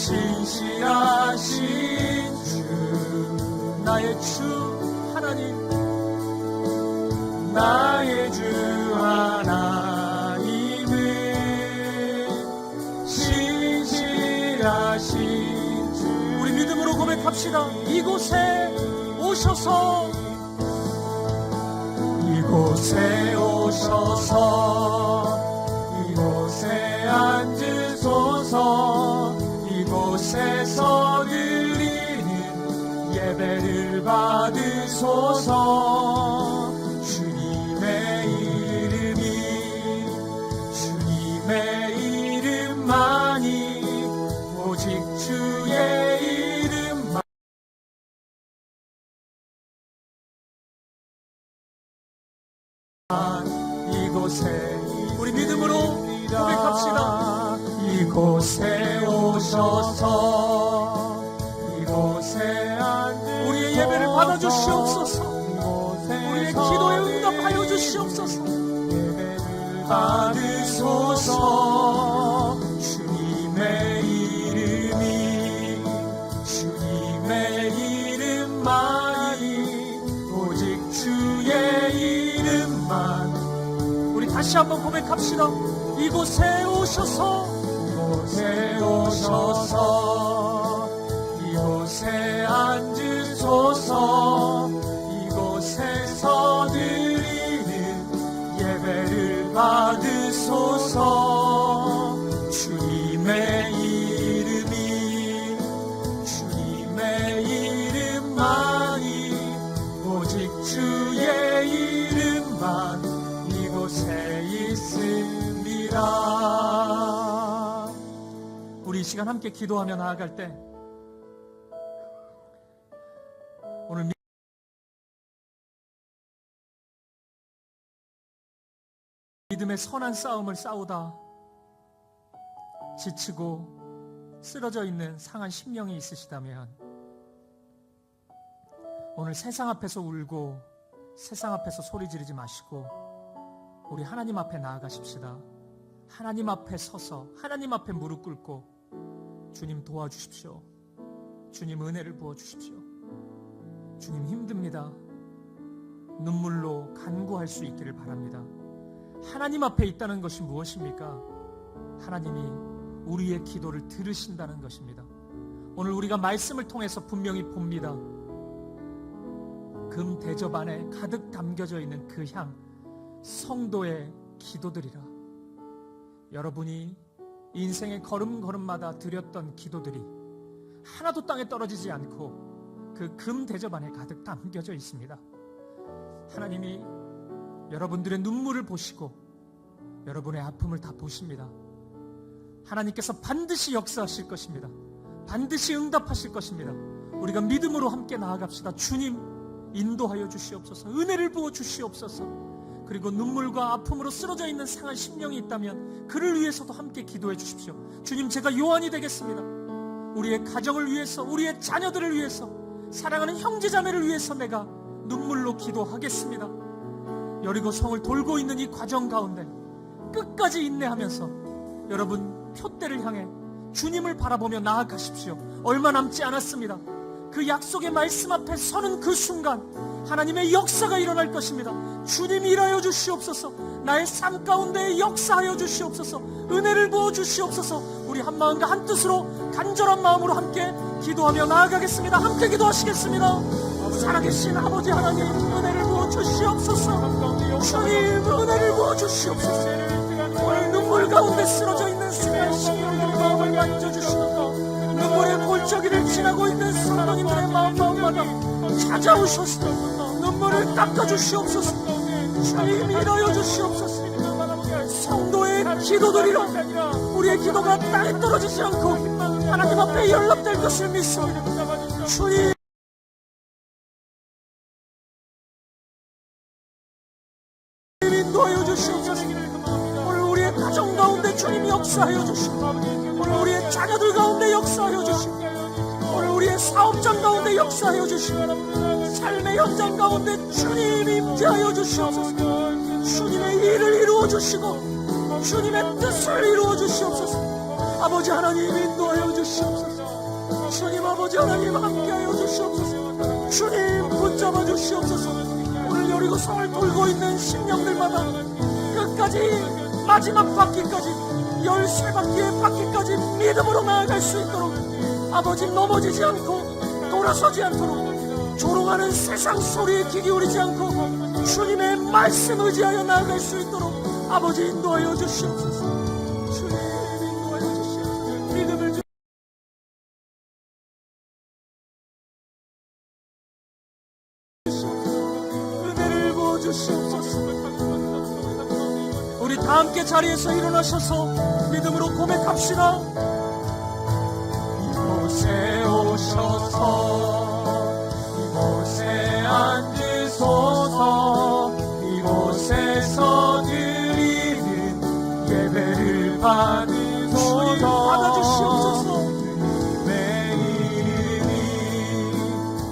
신실하신 주 나의 주 하나님 나의 주 하나님은 신실하신 주 우리 믿음으로 고백합시다. 이곳에 오셔서 이곳에 오셔서 이곳에 앉으소서 이곳에서 드리는 예배를 받으소서 주님의 이름만이 오직 주의 이름만 이곳에 우리 믿음으로 고백합시다. 이곳에 오셔서 이곳에 앉으소서 우리의 예배를 받아주시옵소서 우리의 기도에 응답하여 주시옵소서 예배를 받으소서 주님의 이름만이 오직 주의 이름만 우리 다시 한번 고백합시다. 이곳에 오셔서 이곳에 앉으소서 이곳에서 드리는 예배를 받으소서 주님의 이름만이 오직 주의 이름만 이곳에 있습니다. 우리 이 시간 함께 기도하며 나아갈 때 오늘 믿음의 선한 싸움을 싸우다 지치고 쓰러져 있는 상한 심령이 있으시다면 오늘 세상 앞에서 울고 세상 앞에서 소리 지르지 마시고 우리 하나님 앞에 나아가십시다. 하나님 앞에 서서 하나님 앞에 무릎 꿇고 주님 도와주십시오. 주님 은혜를 부어주십시오. 주님 힘듭니다. 눈물로 간구할 수 있기를 바랍니다. 하나님 앞에 있다는 것이 무엇입니까? 하나님이 우리의 기도를 들으신다는 것입니다. 오늘 우리가 말씀을 통해서 분명히 봅니다. 금 대접 안에 가득 담겨져 있는 그 향, 성도의 기도들이라. 여러분이 인생의 걸음걸음마다 드렸던 기도들이 하나도 땅에 떨어지지 않고 그 금 대접 안에 가득 담겨져 있습니다. 하나님이 여러분들의 눈물을 보시고 여러분의 아픔을 다 보십니다. 하나님께서 반드시 역사하실 것입니다. 반드시 응답하실 것입니다. 우리가 믿음으로 함께 나아갑시다. 주님 인도하여 주시옵소서. 은혜를 부어 주시옵소서. 그리고 눈물과 아픔으로 쓰러져 있는 상한 심령이 있다면 그를 위해서도 함께 기도해 주십시오. 주님, 제가 요한이 되겠습니다. 우리의 가정을 위해서, 우리의 자녀들을 위해서, 사랑하는 형제자매를 위해서 내가 눈물로 기도하겠습니다. 여리고 성을 돌고 있는 이 과정 가운데 끝까지 인내하면서 여러분 표대를 향해 주님을 바라보며 나아가십시오. 얼마 남지 않았습니다. 그 약속의 말씀 앞에 서는 그 순간 하나님의 역사가 일어날 것입니다. 주님이 일하여 주시옵소서. 나의 삶 가운데 역사하여 주시옵소서. 은혜를 부어 주시옵소서. 우리 한 마음과 한 뜻으로 간절한 마음으로 함께 기도하며 나아가겠습니다. 함께 기도하시겠습니다. 살아계신 아버지 하나님, 은혜를 부어 주시옵소서. 주님, 은혜를 부어 주시옵소서. 오늘 눈물 가운데 쓰러져 있는 순간 심령의 마음을 만져주시고 눈물의 골짜기를 지나고 있는 성도님들의 마음마다 찾아오셔서 눈물을 닦아주시옵소서. 주님, 일하여 주시옵소서. 성도의 기도들이로 우리의 기도가 땅에 떨어지지 않고 하나님 앞에 연락될 것을 믿습니다. 주님, 인도하여 주시옵소서. 오늘 우리의 가정 가운데 주님 역사하여 주시고, 오늘 우리의 자녀들 가운데 역사하여 주시고, 오늘 우리의 사업장 가운데 역사하여 주시고, 삶의 현장 가운데 주님 임재하여 주시옵소서. 주님의 일을 이루어 주시고 주님의 뜻을 이루어 주시옵소서. 아버지 하나님, 인도하여 주시옵소서. 아버지 하나님 함께하여 주시옵소서. 주님 붙잡아 주시옵소서. 오늘 여리고 성을 돌고 있는 심령들마다 끝까지 마지막 바퀴까지 13바퀴의 바퀴까지 믿음으로 나아갈 수 있도록 아버지 넘어지지 않고 돌아서지 않도록 조롱하는 세상 소리에 귀 기울이지 않고 주님의 말씀 의지하여 나아갈 수 있도록 아버지 인도하여 주시옵소서. 주님 인도하여 주시옵소서. 믿음을 주시옵소서. 은혜를 부어주시옵소서. 우리 다 함께 자리에서 일어나셔서 믿음으로 고백합시다. 이곳에 오셔서 이곳에 앉으소서. 이곳에서 드리는 예배를 받으소서. 받아주시옵소서.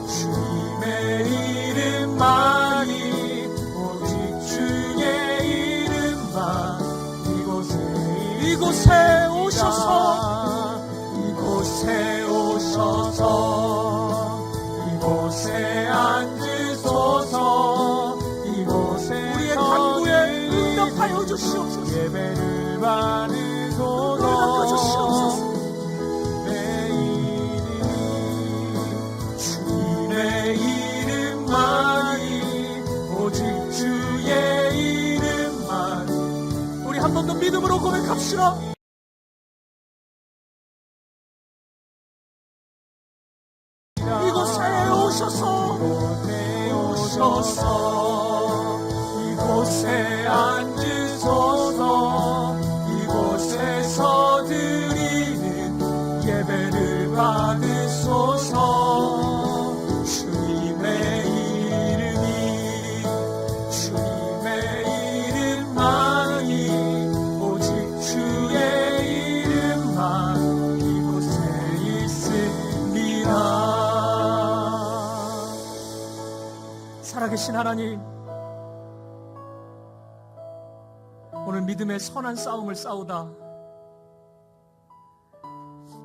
주님의 이름만이 오직 주의 이름만 이곳에 오셔서 이곳에 오셔서 이곳에 앉으소서. 이곳에 우리의 간구에 응답하여 주시옵소서. 예배를 받으소서. 주시옵소서. 내 이름이 주님의 이름만이 오직 주의 이름만. 우리 한 번 더 믿음으로 고백합시다. 이곳에 오셔서 이곳에 앉으소서. 이곳에서 드리는 예배를 받으소서. 주님의 이름만이 오직 주의 이름만 이곳에 있습니다. 살아계신 하나님, 오늘 믿음의 선한 싸움을 싸우다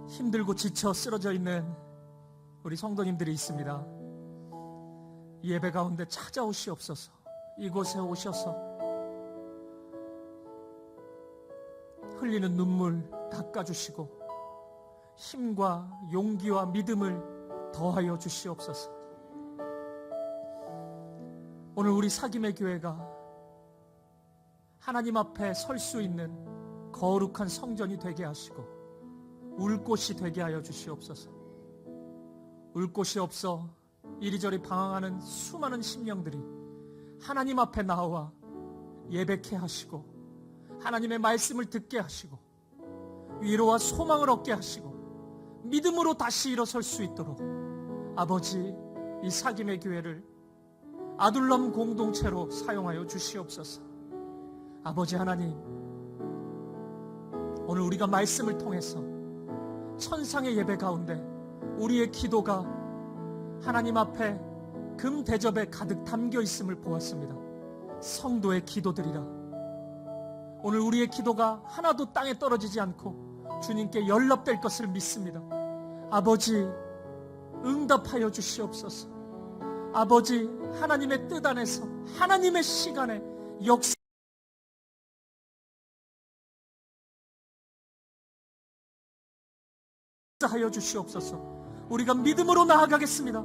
힘들고 지쳐 쓰러져 있는 우리 성도님들이 있습니다. 예배 가운데 찾아오시옵소서. 이곳에 오셔서 흘리는 눈물 닦아주시고 힘과 용기와 믿음을 더하여 주시옵소서. 오늘 우리 사김의 교회가 하나님 앞에 설 수 있는 거룩한 성전이 되게 하시고 울 곳이 되게 하여 주시옵소서. 울 곳이 없어 이리저리 방황하는 수많은 심령들이 하나님 앞에 나와 예배케 하시고 하나님의 말씀을 듣게 하시고 위로와 소망을 얻게 하시고 믿음으로 다시 일어설 수 있도록 아버지, 이 사김의 교회를 아둘람 공동체로 사용하여 주시옵소서. 아버지 하나님, 오늘 우리가 말씀을 통해서 천상의 예배 가운데 우리의 기도가 하나님 앞에 금 대접에 가득 담겨 있음을 보았습니다. 성도의 기도들이라. 오늘 우리의 기도가 하나도 땅에 떨어지지 않고 주님께 연락될 것을 믿습니다. 아버지, 응답하여 주시옵소서. 아버지, 하나님의 뜻 안에서 하나님의 시간에 역사하여 주시옵소서. 우리가 믿음으로 나아가겠습니다.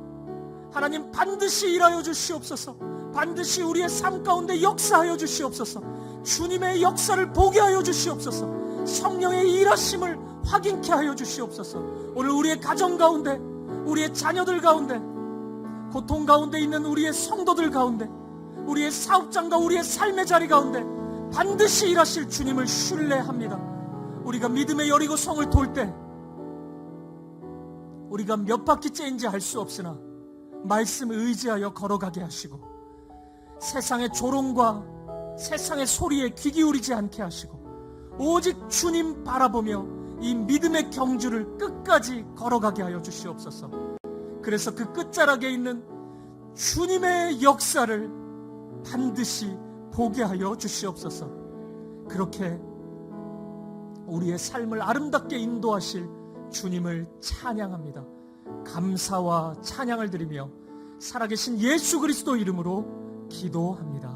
하나님 반드시 일하여 주시옵소서. 반드시 우리의 삶 가운데 역사하여 주시옵소서. 주님의 역사를 보게 하여 주시옵소서. 성령의 일하심을 확인케 하여 주시옵소서. 오늘 우리의 가정 가운데, 우리의 자녀들 가운데, 고통 가운데 있는 우리의 성도들 가운데, 우리의 사업장과 우리의 삶의 자리 가운데 반드시 일하실 주님을 신뢰합니다. 우리가 믿음의 여리고 성을 돌 때 우리가 몇 바퀴째인지 알 수 없으나 말씀 의지하여 걸어가게 하시고 세상의 조롱과 세상의 소리에 귀 기울이지 않게 하시고 오직 주님 바라보며 이 믿음의 경주를 끝까지 걸어가게 하여 주시옵소서. 그래서 그 끝자락에 있는 주님의 역사를 반드시 보게 하여 주시옵소서. 그렇게 우리의 삶을 아름답게 인도하실 주님을 찬양합니다. 감사와 찬양을 드리며 살아계신 예수 그리스도 이름으로 기도합니다.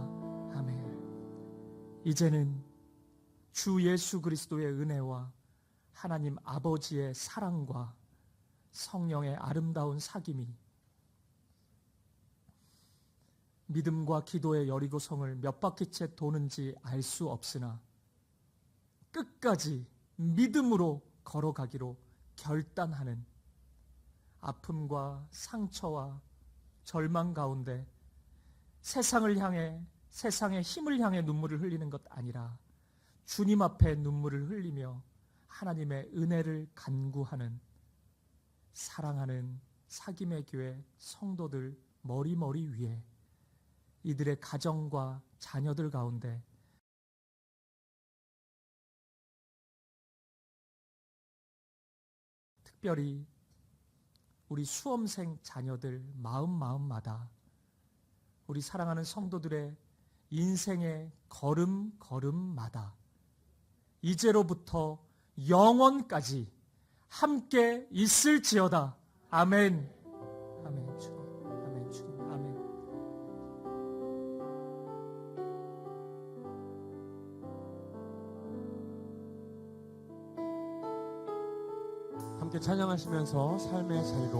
아멘. 이제는 주 예수 그리스도의 은혜와 하나님 아버지의 사랑과 성령의 아름다운 사귐이 믿음과 기도의 여리고성을 몇 바퀴째 도는지 알 수 없으나 끝까지 믿음으로 걸어가기로 결단하는 아픔과 상처와 절망 가운데 세상을 향해, 세상의 힘을 향해 눈물을 흘리는 것 아니라 주님 앞에 눈물을 흘리며 하나님의 은혜를 간구하는 사랑하는 사귐의 교회 성도들 머리머리 위에 이들의 가정과 자녀들 가운데 특별히 우리 수험생 자녀들 마음마다 우리 사랑하는 성도들의 인생의 걸음마다 이제로부터 영원까지 함께 있을지어다. 아멘. 아멘 주님. 아멘 주님. 아멘. 함께 찬양하시면서 삶의 자리로